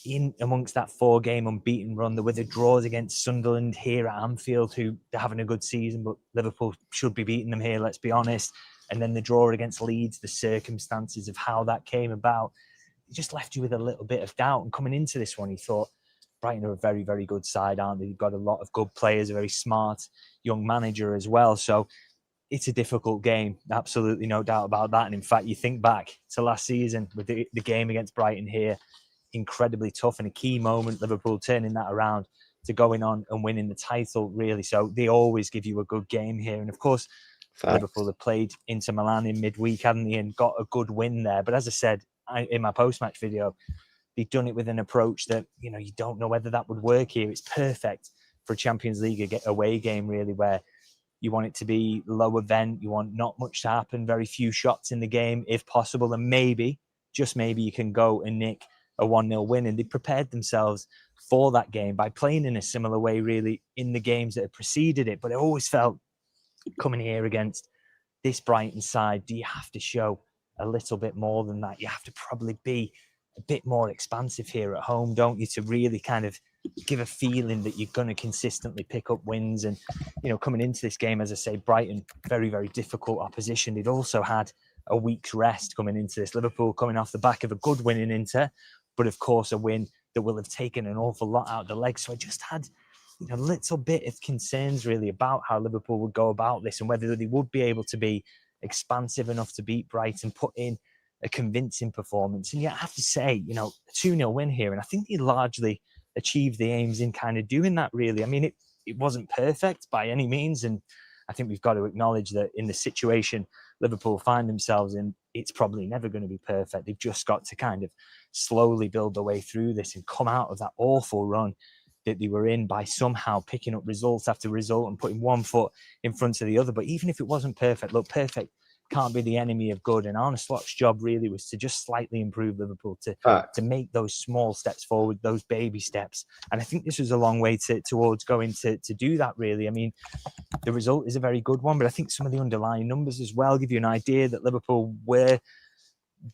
in amongst that 4-game unbeaten run, there were the draws against Sunderland here at Anfield, who they're having a good season, but Liverpool should be beating them here, let's be honest. And then the draw against Leeds, the circumstances of how that came about, it just left you with a little bit of doubt. And coming into this one, you thought, Brighton are a very, very good side, aren't they? You've got a lot of good players, a very smart young manager as well. So it's a difficult game, absolutely no doubt about that. And in fact, you think back to last season with the game against Brighton here, incredibly tough and a key moment, Liverpool turning that around to going on and winning the title, really. So they always give you a good game here. And of course, Liverpool have played Inter Milan in midweek, hadn't they, and got a good win there. But as I said in my post-match video, they've done it with an approach that, you don't know whether that would work here. It's perfect for a Champions League away game, really, where you want it to be low event. You want not much to happen, very few shots in the game, if possible. And maybe, just maybe, you can go and nick a 1-0 win. And they prepared themselves for that game by playing in a similar way, really, in the games that had preceded it. But I always felt, coming here against this Brighton side, do you have to show a little bit more than that? You have to probably be a bit more expansive here at home, don't you, to really kind of give a feeling that you're going to consistently pick up wins. And, you know, coming into this game, as I say, Brighton, very, very difficult opposition. They'd also had a week's rest coming into this. Liverpool coming off the back of a good win in Inter, but of course a win that will have taken an awful lot out of the legs. So I just had a little bit of concerns really about how Liverpool would go about this and whether they would be able to be expansive enough to beat Brighton, put in a convincing performance. And yet I have to say, you know, a 2-0 win here. And I think they largely achieved the aims in kind of doing that, really. I mean, it wasn't perfect by any means. And I think we've got to acknowledge that in the situation Liverpool find themselves in, it's probably never going to be perfect. They've just got to kind of slowly build their way through this and come out of that awful run that they were in by somehow picking up result after result and putting one foot in front of the other. But even if it wasn't perfect, look, perfect can't be the enemy of good. And Arne Slot's job really was to just slightly improve Liverpool, to make those small steps forward, those baby steps. And I think this was a long way towards going to do that, really. I mean, the result is a very good one, but I think some of the underlying numbers as well give you an idea that Liverpool were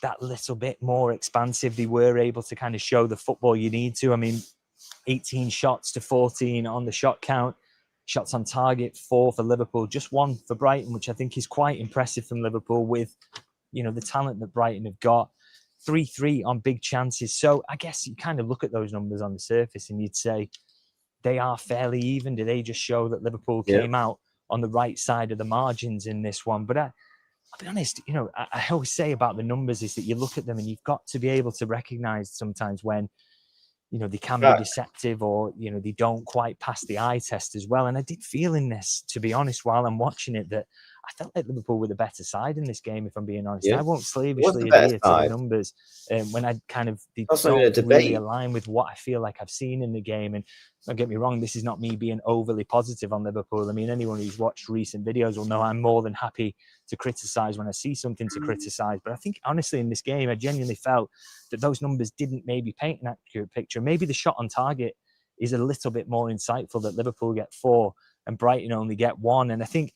that little bit more expansive. They were able to kind of show the football you need to. I mean, 18 shots to 14 on the shot count. Shots on target, 4 for Liverpool, just 1 for Brighton, which I think is quite impressive from Liverpool with, you know, the talent that Brighton have got. 3-3 on big chances. So I guess you kind of look at those numbers on the surface and you'd say they are fairly even. Do they just show that Liverpool came out on the right side of the margins in this one? But I'll be honest, you know, I always say about the numbers is that you look at them and you've got to be able to recognise sometimes when, you know, they can be deceptive or, you know, they don't quite pass the eye test as well. And I did feel in this, to be honest, while I'm watching it, that I felt like Liverpool were the better side in this game, if I'm being honest. I won't slavishly adhere to the numbers when I kind of don't really align with what I feel like I've seen in the game. And don't get me wrong, this is not me being overly positive on Liverpool. I mean, anyone who's watched recent videos will know I'm more than happy to criticise when I see something to criticise. But I think, honestly, in this game, I genuinely felt that those numbers didn't maybe paint an accurate picture. Maybe the shot on target is a little bit more insightful, that Liverpool get 4 and Brighton only get 1. And I think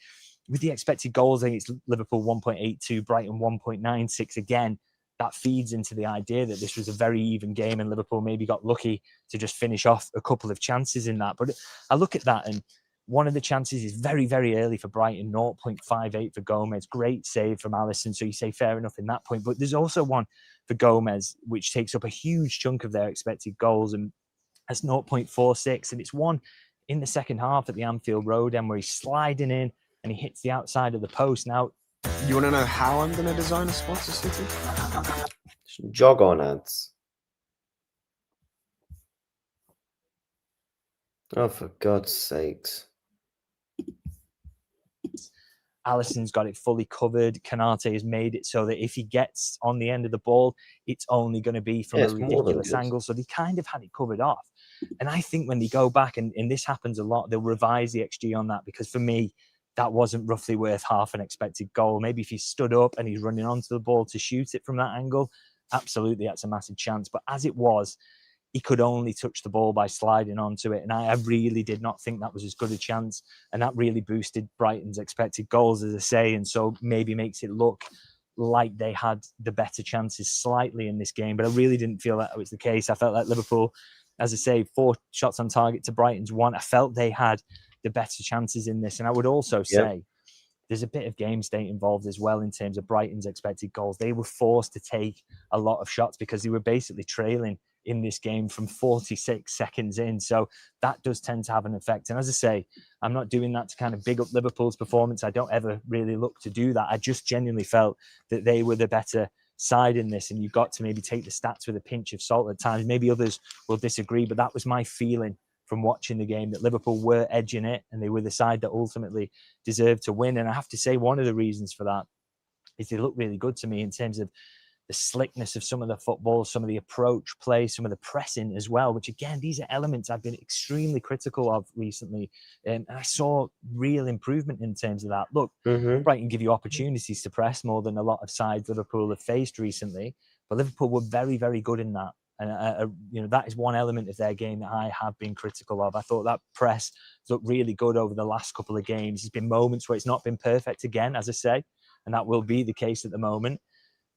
with the expected goals, I think it's Liverpool 1.82, Brighton 1.96. Again, that feeds into the idea that this was a very even game and Liverpool maybe got lucky to just finish off a couple of chances in that. But I look at that and one of the chances is very, very early for Brighton, 0.58 for Gomez. Great save from Alisson. So you say fair enough in that point. But there's also one for Gomez, which takes up a huge chunk of their expected goals. And that's 0.46. And it's one in the second half at the Anfield Road end where he's sliding in and he hits the outside of the post. Now, you want to know how I'm going to design a sponsor city? Jog on, ads. Oh, for God's sakes. Alisson's got it fully covered. Kanate has made it so that if he gets on the end of the ball, it's only going to be from a ridiculous angle. So they kind of had it covered off. And I think when they go back, and this happens a lot, they'll revise the XG on that, because for me, that wasn't roughly worth half an expected goal. Maybe if he stood up and he's running onto the ball to shoot it from that angle, absolutely, that's a massive chance. But as it was, he could only touch the ball by sliding onto it. And I really did not think that was as good a chance. And that really boosted Brighton's expected goals, as I say. And so maybe makes it look like they had the better chances slightly in this game. But I really didn't feel that was the case. I felt like Liverpool, as I say, 4 shots on target to Brighton's 1. I felt they had the better chances in this. And I would also say there's a bit of game state involved as well in terms of Brighton's expected goals. They were forced to take a lot of shots because they were basically trailing in this game from 46 seconds in. So that does tend to have an effect. And as I say, I'm not doing that to kind of big up Liverpool's performance. I don't ever really look to do that. I just genuinely felt that they were the better side in this. And you've got to maybe take the stats with a pinch of salt at times. Maybe others will disagree, but that was my feeling from watching the game, that Liverpool were edging it and they were the side that ultimately deserved to win. And I have to say, one of the reasons for that is they look really good to me in terms of the slickness of some of the football, some of the approach play, some of the pressing as well, which again, these are elements I've been extremely critical of recently. And I saw real improvement in terms of that. Look, Brighton give you opportunities to press more than a lot of sides Liverpool have faced recently, but Liverpool were very, very good in that. And, you know, that is one element of their game that I have been critical of. I thought that press looked really good over the last couple of games. There's been moments where it's not been perfect again, as I say, and that will be the case at the moment.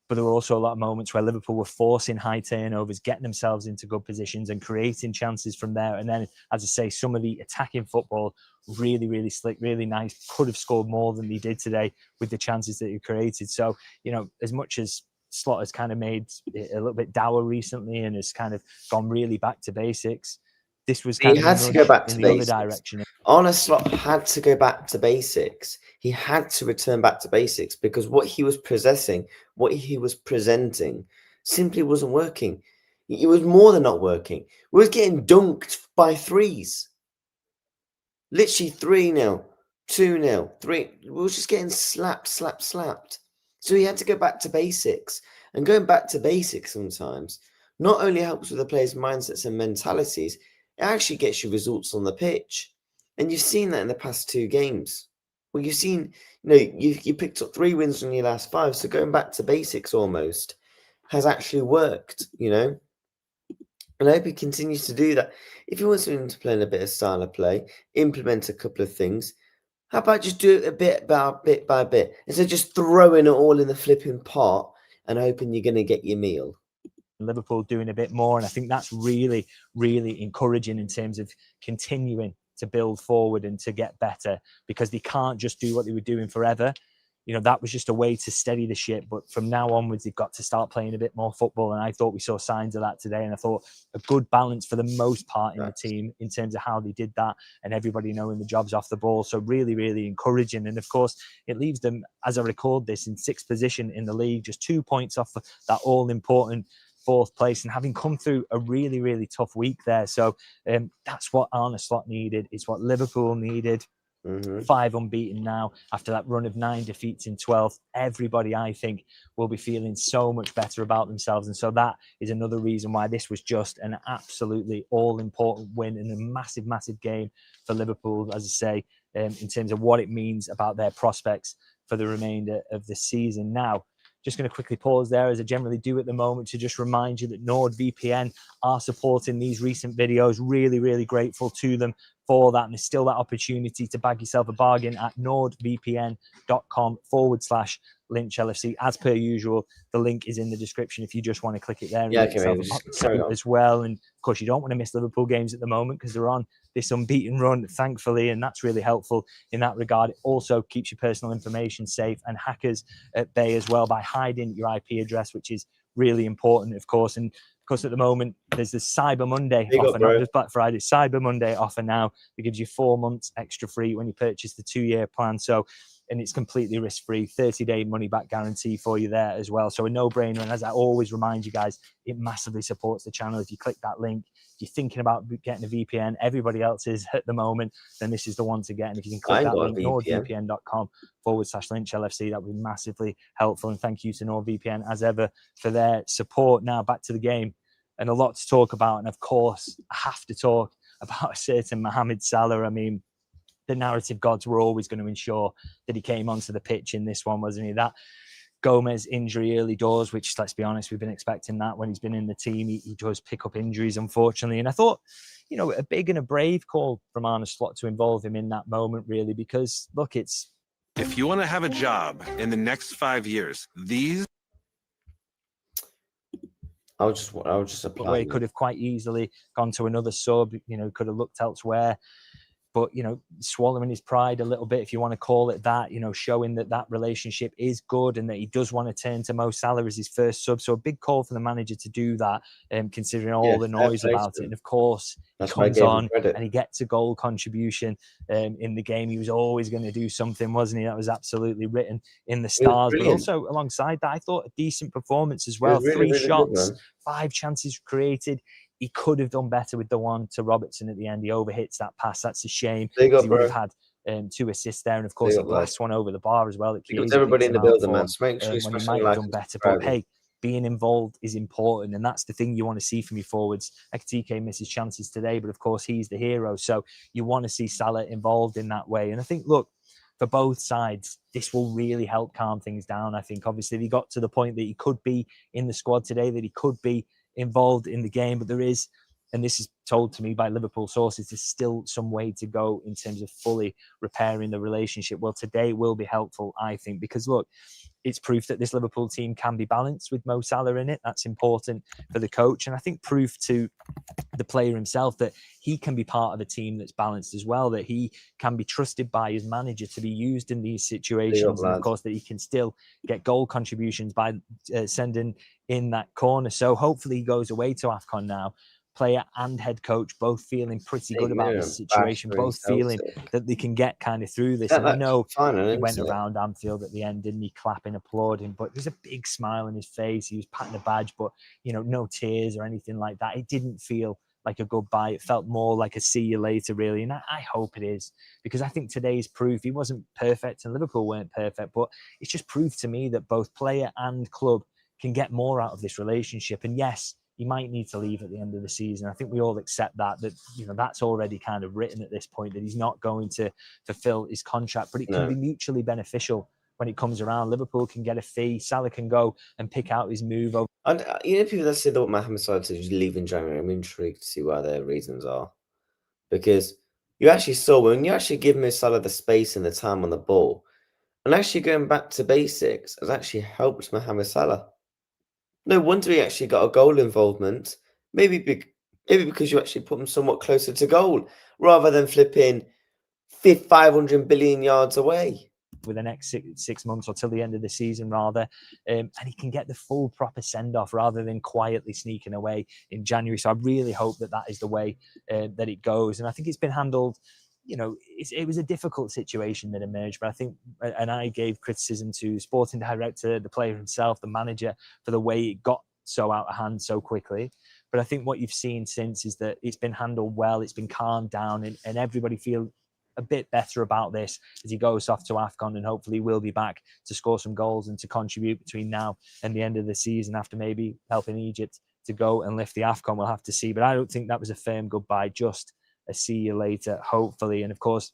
But there were also a lot of moments where Liverpool were forcing high turnovers, getting themselves into good positions and creating chances from there. And then, as I say, some of the attacking football, really, really slick, really nice, could have scored more than they did today with the chances that he created. So, you know, as much as Slot has kind of made it a little bit dour recently and has kind of gone really back to basics, this was kind He of had to go back to in the other basics. direction. Arne Slot had to go back to basics. He had to return back to basics because what he was possessing, what he was presenting, simply wasn't working. It was more than not working. We was getting dunked by threes. Literally 3-0, 2-0, 3. We were just getting slapped. So he had to go back to basics. And going back to basics sometimes not only helps with the players' mindsets and mentalities, it actually gets you results on the pitch. And you've seen that in the past 2 games. Well, you've seen, you picked up 3 wins from your last 5. So going back to basics almost has actually worked, And I hope he continues to do that. If he wants to play in a bit of style of play, implement a couple of things, how about just do it bit by bit instead of just throwing it all in the flipping pot and hoping you're going to get your meal? Liverpool doing a bit more. And I think that's really, really encouraging in terms of continuing to build forward and to get better, because they can't just do what they were doing forever. That was just a way to steady the ship. But from now onwards, they've got to start playing a bit more football. And I thought we saw signs of that today. And I thought a good balance for the most part in the team in terms of how they did that and everybody knowing the job's off the ball. So really, really encouraging. And of course, it leaves them, as I record this, in 6th position in the league, just 2 points off that all-important 4th place and having come through a really, really tough week there. So that's what Arne Slot needed. It's what Liverpool needed. 5 unbeaten now after that run of 9 defeats in 12. Everybody, I think, will be feeling so much better about themselves. And so that is another reason why this was just an absolutely all-important win and a massive, massive game for Liverpool, as I say, in terms of what it means about their prospects for the remainder of the season. Now, just going to quickly pause there, as I generally do at the moment, to just remind you that NordVPN are supporting these recent videos. Really, really grateful to them for that. And there's still that opportunity to bag yourself a bargain at nordvpn.com/LynchLFC. As per usual, the link is in the description if you just want to click it there and get yourself a box as well. And of course, you don't want to miss Liverpool games at the moment because they're on this unbeaten run, thankfully, and that's really helpful in that regard. It also keeps your personal information safe and hackers at bay as well by hiding your IP address, which is really important, of course. And of course, at the moment, there's this Cyber Monday offer, not just Black Friday, Cyber Monday offer now. It gives you 4 months extra free when you purchase the 2-year plan. So, and it's completely risk-free, 30-day money-back guarantee for you there as well. So a no-brainer. And as I always remind you guys, it massively supports the channel. If you click that link, if you're thinking about getting a VPN, everybody else is at the moment, then this is the one to get. And if you can click that link, nordvpn.com/LynchLFC, that would be massively helpful. And thank you to NordVPN, as ever, for their support. Now, back to the game. And a lot to talk about. And of course, I have to talk about a certain Mohamed Salah. I mean, the narrative gods were always going to ensure that he came onto the pitch in this one, wasn't he? That Gomez injury early doors, which, let's be honest, we've been expecting that when he's been in the team. He does pick up injuries, unfortunately. And I thought, a big and a brave call from Arne Slot to involve him in that moment, really, because, look, it's... If you want to have a job in the next 5 years, these... I'll just apply. He could have quite easily gone to another sub, could have looked elsewhere. But, swallowing his pride a little bit, if you want to call it that, showing that relationship is good and that he does want to turn to Mo Salah as his first sub. So a big call for the manager to do that, considering all the noise about it. And of course, he comes on and he gets a goal contribution in the game. He was always going to do something, wasn't he? That was absolutely written in the stars. But also alongside that, I thought a decent performance as well. 3 shots, 5 chances created. He could have done better with the one to Robertson at the end. He overhits that pass. That's a shame. He would have had 2 assists there. And of course, the last one over the bar as well. Everybody in the building, man. Make sure when he might have done better. But hey, being involved is important. And that's the thing you want to see from your forwards. Ekititike misses chances today, but of course, he's the hero. So you want to see Salah involved in that way. And I think, look, for both sides, this will really help calm things down. I think, obviously, he got to the point that he could be in the squad today, that he could be involved in the game, but there is, and this is told to me by Liverpool sources, there's still some way to go in terms of fully repairing the relationship. Well, today will be helpful, I think, because look, it's proof that this Liverpool team can be balanced with Mo Salah in it. That's important for the coach. And I think proof to the player himself that he can be part of a team that's balanced as well, that he can be trusted by his manager to be used in these situations. And of course, that he can still get goal contributions by sending in that corner. So hopefully he goes away to AFCON now, player and head coach both feeling pretty good about this situation, both feeling that they can get kind of through this. And I know he went around Anfield at the end, didn't he, clapping, applauding, but there's a big smile on his face. He was patting the badge, but, you know, no tears or anything like that. It didn't feel like a goodbye. It felt more like a see you later, really. And I hope it is, because I think today's proof. He wasn't perfect and Liverpool weren't perfect, but it's just proof to me that both player and club can get more out of this relationship. And yes, he might need to leave at the end of the season. I think we all accept that, you know, that's already kind of written at this point, that he's not going to fulfill his contract, but it can be mutually beneficial when it comes around. Liverpool can get a fee. Salah can go and pick out his move. And you know, people that say that Mohamed Salah is leaving January, I'm intrigued to see what their reasons are. Because you actually saw when you actually give Salah the space and the time on the ball, and actually going back to basics has actually helped Mohamed Salah. No wonder he actually got a goal involvement. Maybe because you actually put him somewhat closer to goal rather than flipping 500 billion yards away. With the next six months or till the end of the season, rather, and he can get the full proper send-off rather than quietly sneaking away in January. So I really hope that is the way that it goes. And I think it's been handled. You know, it was a difficult situation that emerged, but I think, and I gave criticism to sporting director, the player himself, the manager, for the way it got so out of hand so quickly. But I think what you've seen since is that it's been handled well, it's been calmed down, and everybody feel a bit better about this as he goes off to AFCON, and hopefully will be back to score some goals and to contribute between now and the end of the season, after maybe helping Egypt to go and lift the AFCON. We'll have to see, but I don't think that was a firm goodbye, just a see you later, hopefully. And of course,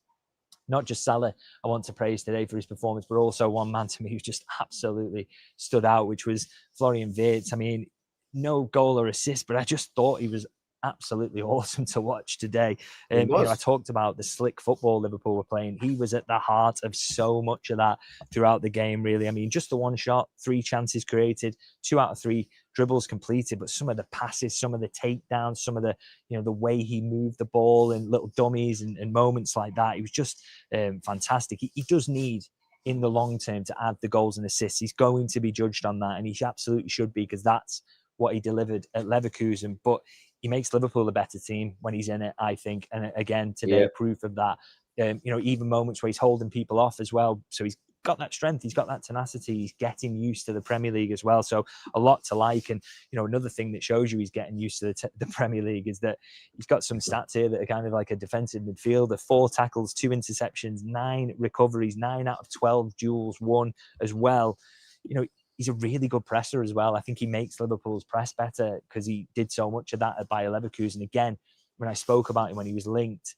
not just Salah I want to praise today for his performance, but also one man to me who just absolutely stood out, which was Florian Wirtz. I mean, no goal or assist, but I just thought he was absolutely awesome to watch today. You know, I talked about the slick football Liverpool were playing. He was at the heart of so much of that throughout the game, really. I mean, just the one shot, 3 chances created, 2 out of 3 dribbles completed, but some of the passes, some of the takedowns, some of the, you know, the way he moved the ball and little dummies and moments like that, he was just fantastic. He does need, in the long term, to add the goals and assists. He's going to be judged on that, and he absolutely should be, because that's what he delivered at Leverkusen. But he makes Liverpool a better team when he's in it, I think. And again, today, proof of that. You know, even moments where he's holding people off as well. So he's got that strength, he's got that tenacity, he's getting used to the Premier League as well. So a lot to like. And, you know, another thing that shows you he's getting used to the Premier League is that he's got some stats here that are kind of like a defensive midfielder: 4 tackles, 2 interceptions, 9 recoveries, 9 out of 12 duels won as well. You know, he's a really good presser as well. I think he makes Liverpool's press better because he did so much of that at Bayer Leverkusen. Again, when I spoke about him when he was linked,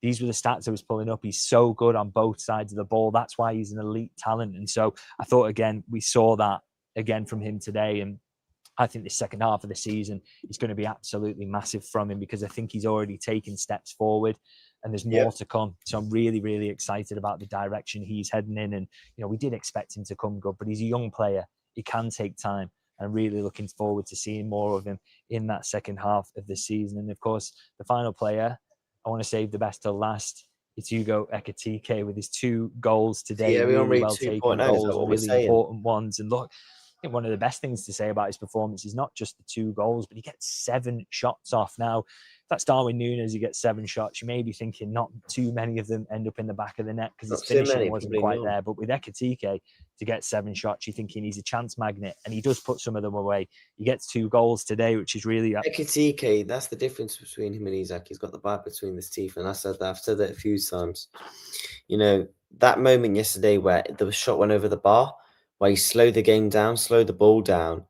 these were the stats I was pulling up. He's so good on both sides of the ball. That's why he's an elite talent. And so I thought, again, we saw that again from him today. And I think the second half of the season is going to be absolutely massive from him, because I think he's already taken steps forward and there's more to come. So I'm really, really excited about the direction he's heading in. And, you know, we did expect him to come good, but he's a young player. He can take time. I'm really looking forward to seeing more of him in that second half of the season. And of course, the final player, I want to save the best till last. It's Hugo Ekititike with his 2 goals today. Yeah, we really well taken goals, really important ones. And look, I think one of the best things to say about his performance is not just the 2 goals, but he gets 7 shots off. Now, if that's Darwin Núñez, he gets 7 shots. You may be thinking not too many of them end up in the back of the net because his finishing wasn't quite there. But with Ekititike to get 7 shots, you're thinking he's a chance magnet, and he does put some of them away. He gets 2 goals today, which is really... Ekititike, that's the difference between him and Isak. He's got the bite between his teeth, and I've said that a few times. You know, that moment yesterday where the shot went over the bar, where he slowed the game down, slowed the ball down,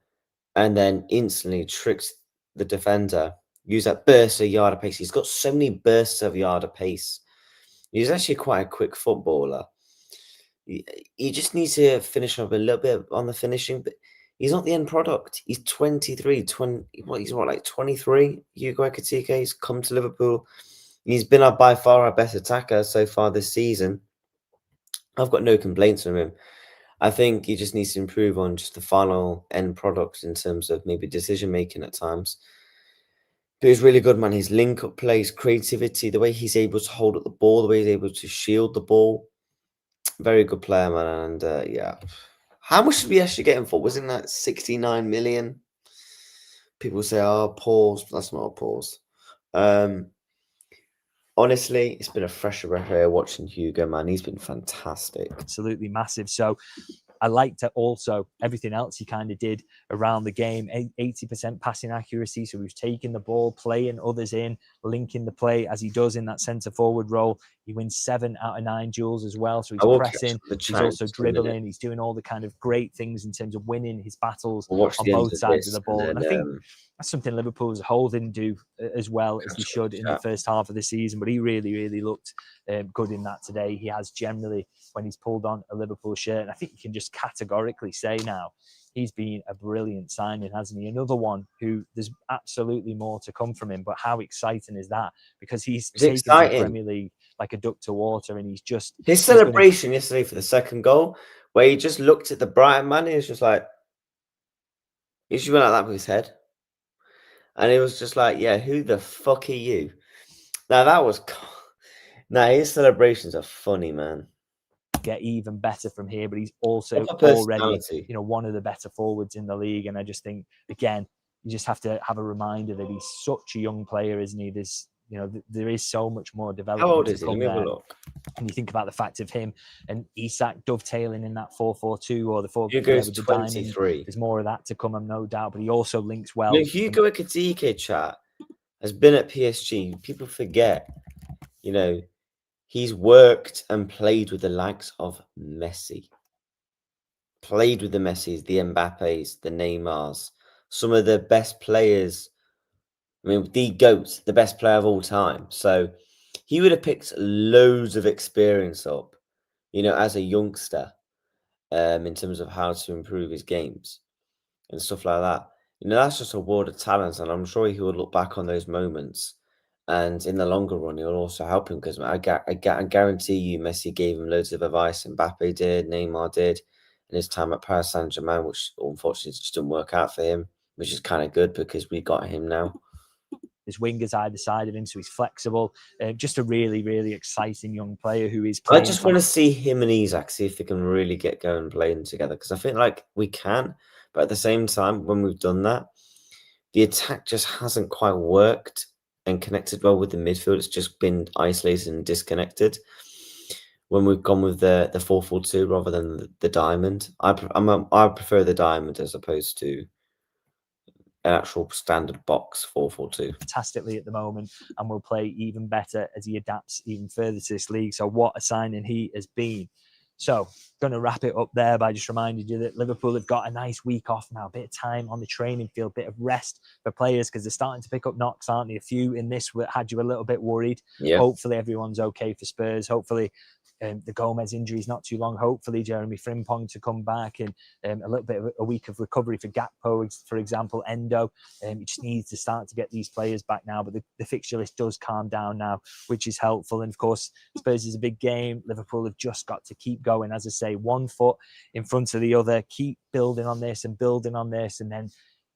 and then instantly tricks the defender. Use that burst of yard of pace. He's got so many bursts of yard of pace. He's actually quite a quick footballer. He just needs to finish up a little bit on the finishing, but he's not the end product. He's 23, 20, he's like 23? Hugo Ekititike, he's come to Liverpool. He's been by far our best attacker so far this season. I've got no complaints from him. I think he just needs to improve on just the final end product in terms of maybe decision making at times. But he's really good, man. His link up play, his creativity, the way he's able to hold up the ball, the way he's able to shield the ball. Very good player, man. And yeah. How much did we actually get him for? Wasn't that 69 million? People say, oh, pause. That's not a pause. Honestly, it's been a fresh breath here watching Hugo, man. He's been fantastic. Absolutely massive. So I liked it also everything else he kind of did around the game. 80% passing accuracy. So he was taking the ball, playing others in, linking the play as he does in that centre forward role. He wins 7 out of 9 duels as well. So he's pressing, he's also dribbling, he's doing all the kind of great things in terms of winning his battles on both sides of the ball. And I think that's something Liverpool as a whole didn't do as well as they should in the first half of the season. But he really, really looked good in that today. He has generally, when he's pulled on a Liverpool shirt, and I think you can just categorically say now he's been a brilliant signing, hasn't he? Another one who there's absolutely more to come from him, but how exciting is that? Because he's taken the Premier League like a duck to water, and he's just his celebration yesterday for the second goal, where he just looked at the Brighton man, and he was just like, he just went like that with his head, and it was just like, yeah, who the fuck are you? Now that was, now his celebrations are funny, man. Get even better from here, but he's also already, one of the better forwards in the league. And I just think, again, you just have to have a reminder that he's such a young player, isn't he? There's, there is so much more development. How old is he? Let me have a look. And you think about the fact of him and Isak dovetailing in that 4-4-2 or the 4 Hugo's with the 23. diamond. There's more of that to come, no doubt. But he also links well. Hugo Ekititike chat has been at PSG. People forget, he's worked and played with the likes of Messi. Played with the Messis, the Mbappes, the Neymars, some of the best players. I mean, the GOAT, the best player of all time. So he would have picked loads of experience up, as a youngster, in terms of how to improve his games and stuff like that. That's just a world of talents, and I'm sure he will look back on those moments. And in the longer run, it will also help him because I guarantee you Messi gave him loads of advice. Mbappe did, Neymar did, in his time at Paris Saint-Germain, which unfortunately just didn't work out for him, which is kind of good because we got him now. There's wingers either side of him, so he's flexible. Just a really, really exciting young player who is playing. I just want to see him and Isak, see if they can really get going playing together because I feel like we can. But at the same time, when we've done that, the attack just hasn't quite worked and connected well with the midfield. It's just been isolated and disconnected. When we've gone with the 4-4-2 rather than the diamond, I prefer the diamond as opposed to an actual standard box 4-4-2. Fantastically at the moment, and will play even better as he adapts even further to this league. So what a signing he has been. So, going to wrap it up there by just reminding you that Liverpool have got a nice week off now, a bit of time on the training field, a bit of rest for players because they're starting to pick up knocks, aren't they? A few in this had you a little bit worried. Yeah. Hopefully everyone's okay for Spurs. Hopefully the Gomez injury is not too long. Hopefully Jeremy Frimpong to come back and a little bit of a week of recovery for Gakpo, for example, Endo. He just needs to start to get these players back now, but the fixture list does calm down now, which is helpful. And of course, Spurs is a big game. Liverpool have just got to keep going, as I say, one foot in front of the other, keep building on this, and then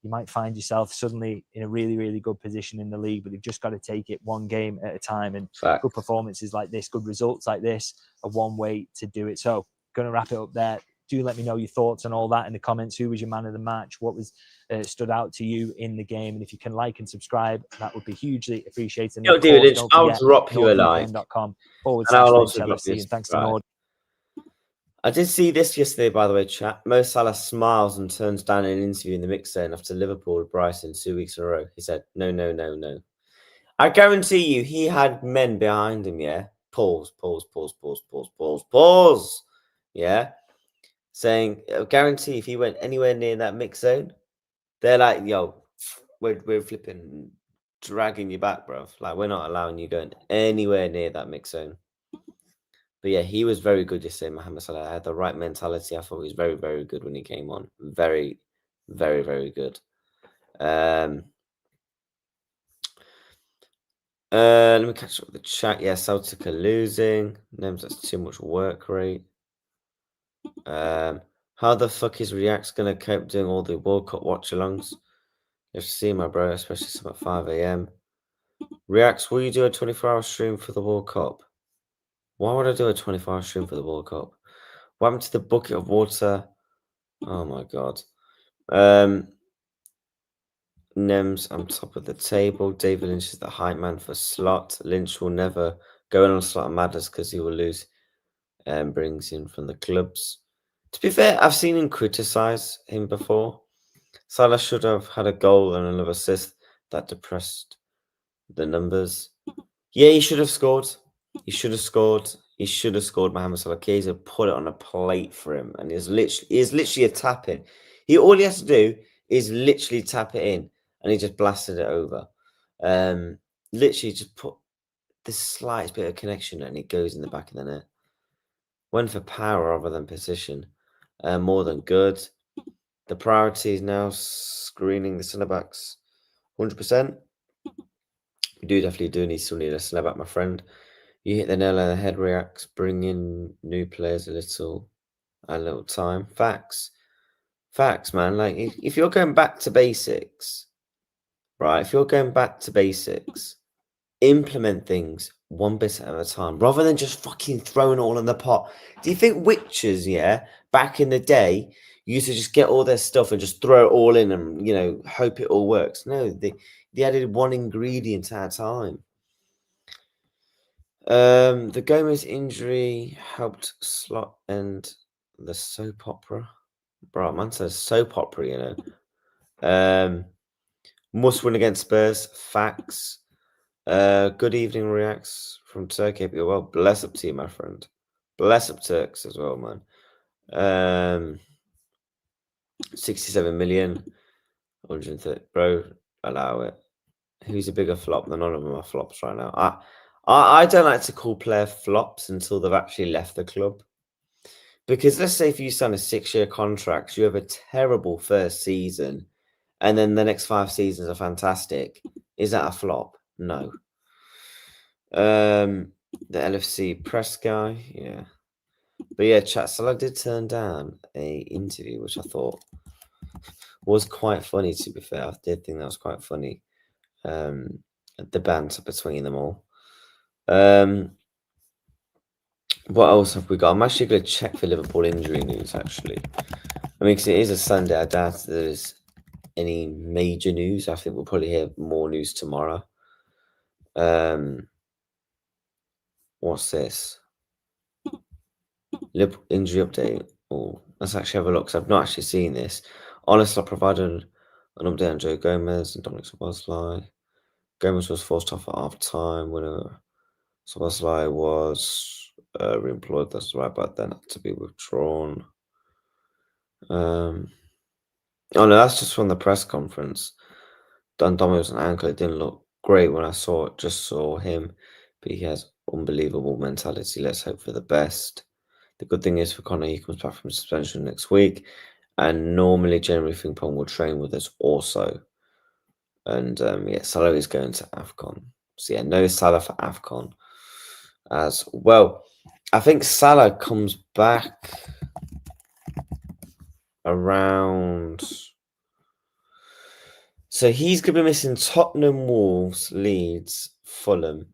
you might find yourself suddenly in a really, really good position in the league, but you've just got to take it one game at a time. And good performances like this, good results like this are one way to do it. So going to wrap it up there. Do let me know your thoughts on all that in the comments. Who was your man of the match? What was stood out to you in the game? And if you can like and subscribe, that would be hugely appreciated. Yo, David, I'll drop you a like. And I'll also drop you a subscribe. Thanks to Nord. I did see this yesterday, by the way, chat. Mo Salah smiles and turns down an interview in the mix zone after Liverpool with Brighton 2 weeks in a row. He said, no, no, no, no. I guarantee you he had men behind him, yeah? Pause. Yeah? Saying, I guarantee if he went anywhere near that mix zone, they're like, yo, we're flipping, dragging you back, bro. Like, we're not allowing you going anywhere near that mix zone. But yeah, he was very good yesterday, Mohamed Salah. Had the right mentality. I thought he was very, very good when he came on. Very, very, very good. Let me catch up with the chat. Yeah, Celtic are losing. Names, that's too much work rate. How the fuck is React's gonna cope doing all the World Cup watch-alongs? You have to see, my bro, especially some at 5 a.m. Reacts, will you do a 24-hour stream for the World Cup? Why would I do a 24-hour stream for the World Cup? What happened to the bucket of water? Oh my god. Nems on top of the table. David Lynch is the hype man for slot. Lynch will never go in on slot and matters because he will lose and brings in from the clubs. To be fair, I've seen him criticize him before. Salah should have had a goal and another assist. That depressed the numbers. Yeah, he should have scored. He should have scored. He should have scored. Mohamed Salah. Kaiser put it on a plate for him, and he's literally a tap in. All he has to do is literally tap it in, and he just blasted it over. Literally just put the slightest bit of connection, and it goes in the back of the net. Went for power rather than position. More than good. The priority is now screening the centre backs 100%. We definitely still need a centre back, my friend. You hit the nail on the head, Reacts. Bring in new players a little time. Facts, man. Like if you're going back to basics, right? If you're going back to basics, implement things one bit at a time rather than just fucking throwing it all in the pot. Do you think witches, back in the day, used to just get all their stuff and just throw it all in and hope it all works? No, they added one ingredient at a time. The Gomez injury helped slot end the soap opera. Bro, man says soap opera, Must win against Spurs. Facts. Good evening, Reacts from Turkey. Well, bless up to you, my friend. Bless up Turks as well, man. 67 million. 130. Bro, allow it. Who's a bigger flop? None of them are flops right now. I don't like to call player flops until they've actually left the club. Because let's say if you sign a 6-year contract, you have a terrible first season, and then the next 5 seasons are fantastic. Is that a flop? No. The LFC press guy, yeah. But yeah, chat. Salah did turn down a interview, which I thought was quite funny, to be fair. I did think that was quite funny. The banter between them all. What else have we got? I'm actually going to check for Liverpool injury news, actually. I mean, because it is a Sunday, I doubt there's any major news. I think we'll probably hear more news tomorrow. What's this? Liverpool injury update. Oh, let's actually have a look, because I've not actually seen this. Honestly, I provided an update on Joe Gomez and Dominic Szoboszlai. Gomez was forced off at half-time. Winner Szoboszlai was re-employed. That's right, but then had to be withdrawn. Oh no, that's just from the press conference. Dundee was an ankle. It didn't look great when I saw it. Just saw him, but he has unbelievable mentality. Let's hope for the best. The good thing is for Connor, he comes back from suspension next week, and normally Jeremy Frimpong will train with us also. And yeah, Salah is going to AFCON. So yeah, no Salah for AFCON as well. I think Salah comes back around. So he's going to be missing Tottenham, Wolves, Leeds, Fulham.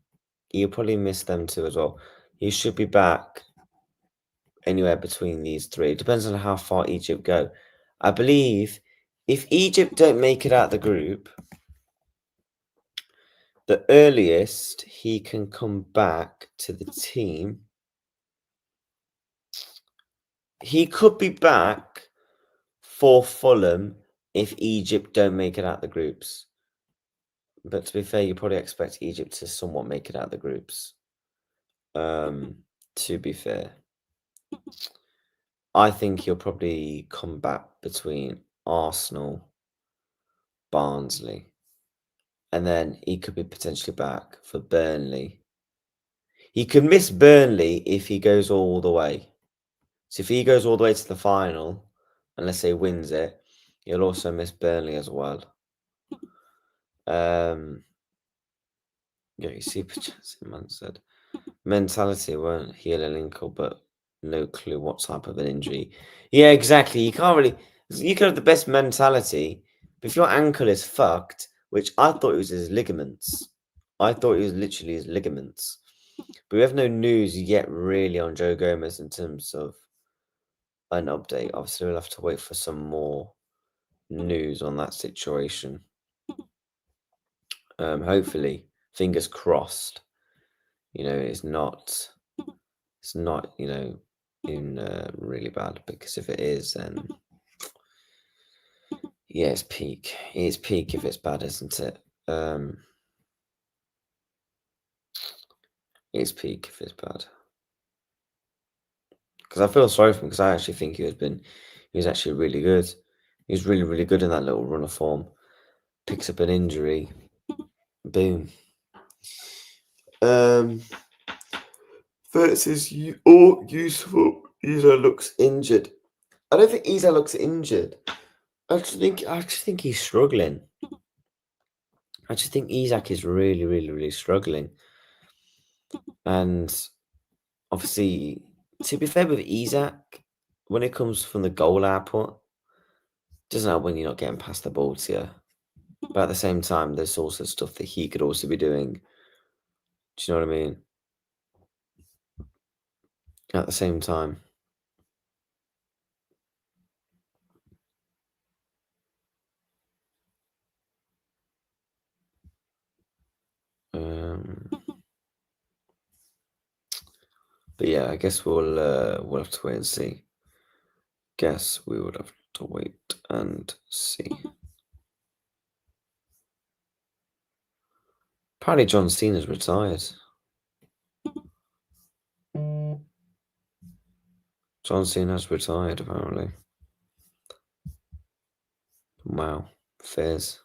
He'll probably miss them too as well. He should be back anywhere between these 3. It depends on how far Egypt go. I believe if Egypt don't make it out the group, the earliest he can come back to the team, he could be back for Fulham if Egypt don't make it out the groups. But to be fair, you probably expect Egypt to somewhat make it out the groups. To be fair, I think he'll probably come back between Arsenal, Barnsley, and then he could be potentially back for Burnley. He could miss Burnley if he goes all the way. So if he goes all the way to the final, and let's say he wins it, he'll also miss Burnley as well. Yeah, you see, man said mentality won't heal an ankle, but no clue what type of an injury. Yeah, exactly. You can't really. You can have the best mentality, but if your ankle is fucked, which I thought it was his ligaments, I thought it was literally his ligaments. But we have no news yet, really, on Joe Gomez in terms of an update. Obviously, we'll have to wait for some more news on that situation. Hopefully, fingers crossed. It's not, in really bad, because if it is, then yeah, it's peak. It's peak if it's bad, isn't it? It's peak if it's bad. Because I feel sorry for him, because I actually think he was actually really good. He was really, really good in that little run of form. Picks up an injury, boom. Versus useful. Isa looks injured. I don't think Isa looks injured. I just think he's struggling. I just think Isak is really, really, really struggling. And obviously, to be fair with Isak, when it comes from the goal output, doesn't help when you're not getting past the ball to you. But at the same time, there's also stuff that he could also be doing. Do you know what I mean? At the same time. But yeah, I guess we'll have to wait and see. Guess we would have to wait and see. Apparently John Cena's retired. John Cena's retired, apparently. Wow. Fairs.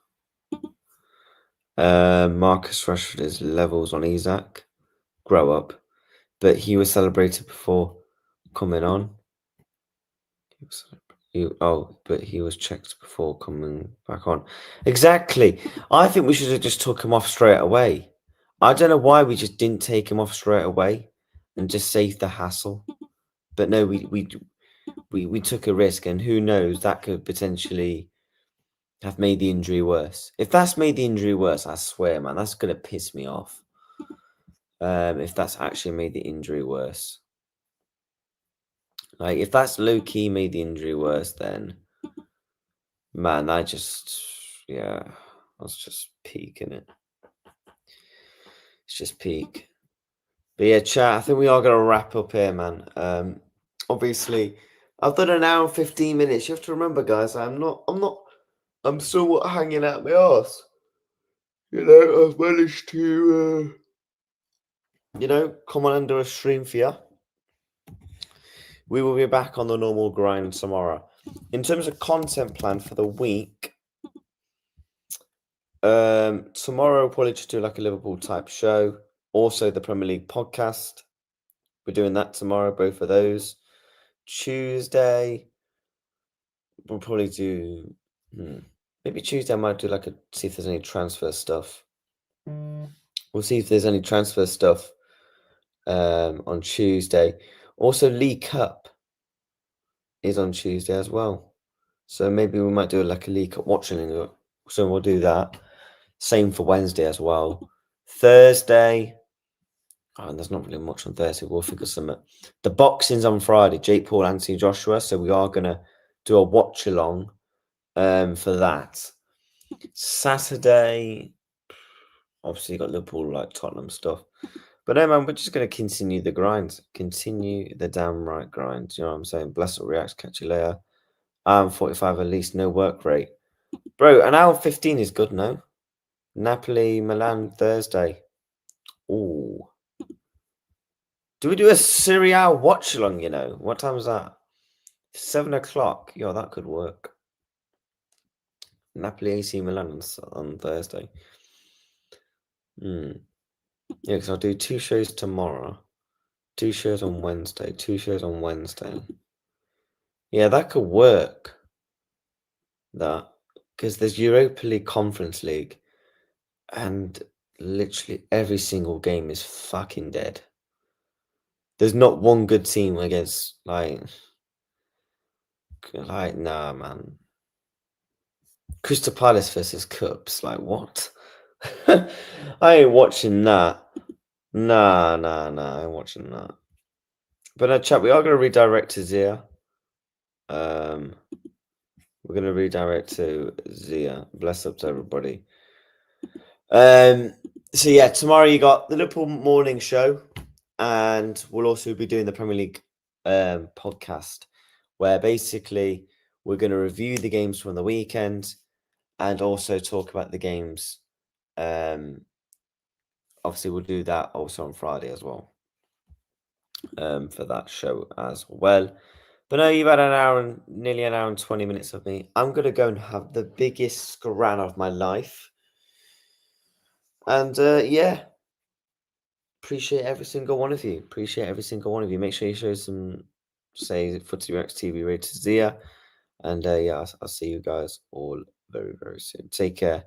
Marcus Rashford is levels on Isak. Grow up. But he was celebrated before coming on. But he was checked before coming back on. Exactly. I think we should have just took him off straight away. I don't know why we just didn't take him off straight away and just save the hassle. But no, we took a risk, and who knows, that could potentially have made the injury worse. If that's made the injury worse, I swear, man, that's gonna piss me off. If that's actually made the injury worse. Like, if that's low-key made the injury worse, then, man, I was just peak, innit? It's just peak. But yeah, chat, I think we are going to wrap up here, man. Obviously, I've done an hour and 15 minutes. You have to remember, guys, I'm still hanging out my arse. I've managed to, come on and do a stream for you. We will be back on the normal grind tomorrow. In terms of content plan for the week, tomorrow we'll probably just do like a Liverpool type show. Also the Premier League podcast. We're doing that tomorrow, both of those. Tuesday, we'll probably do... maybe Tuesday I might do see if there's any transfer stuff. We'll see if there's any transfer stuff on Tuesday. Also, League Cup is on Tuesday as well. So maybe we might do a League Cup watching. So we'll do that. Same for Wednesday as well. Thursday. And there's not really much on Thursday. We'll figure something. The boxing's on Friday. Jake Paul, Anthony Joshua. So we are going to do a watch along for that. Saturday, obviously, you got Liverpool, Tottenham stuff. But no, man, we're just going to continue the grind. Continue the damn right grind. You know what I'm saying? Bless up, reacts, catch you later. 45 at least, no work rate. Bro, an hour 15 is good, no? Napoli, Milan, Thursday. Ooh. Do we do a Serial watch along, What time is that? 7 o'clock. Yo, that could work. Napoli, AC Milan on Thursday. Yeah, because I'll do 2 shows tomorrow. 2 shows on Wednesday. 2 shows on Wednesday. Yeah, that could work. That. Because there's Europa League, Conference League. And literally every single game is fucking dead. There's not one good team against like nah, man. Crystal Palace versus Cups, like what? I ain't watching that. Nah, I ain't watching that. But chat, we are going to redirect to Zia. We're going to redirect to Zia. Bless up to everybody. So yeah, tomorrow you got the Liverpool morning show, and we'll also be doing the Premier League podcast, where basically we're going to review the games from the weekend and also talk about the games. Obviously, we'll do that also on Friday as well. For that show as well. But no, you've had nearly an hour and 20 minutes of me. I'm going to go and have the biggest scran of my life. And yeah, appreciate every single one of you. Make sure you show some, say, footyreactstv rated Zia. And yeah, I'll see you guys all very, very soon. Take care.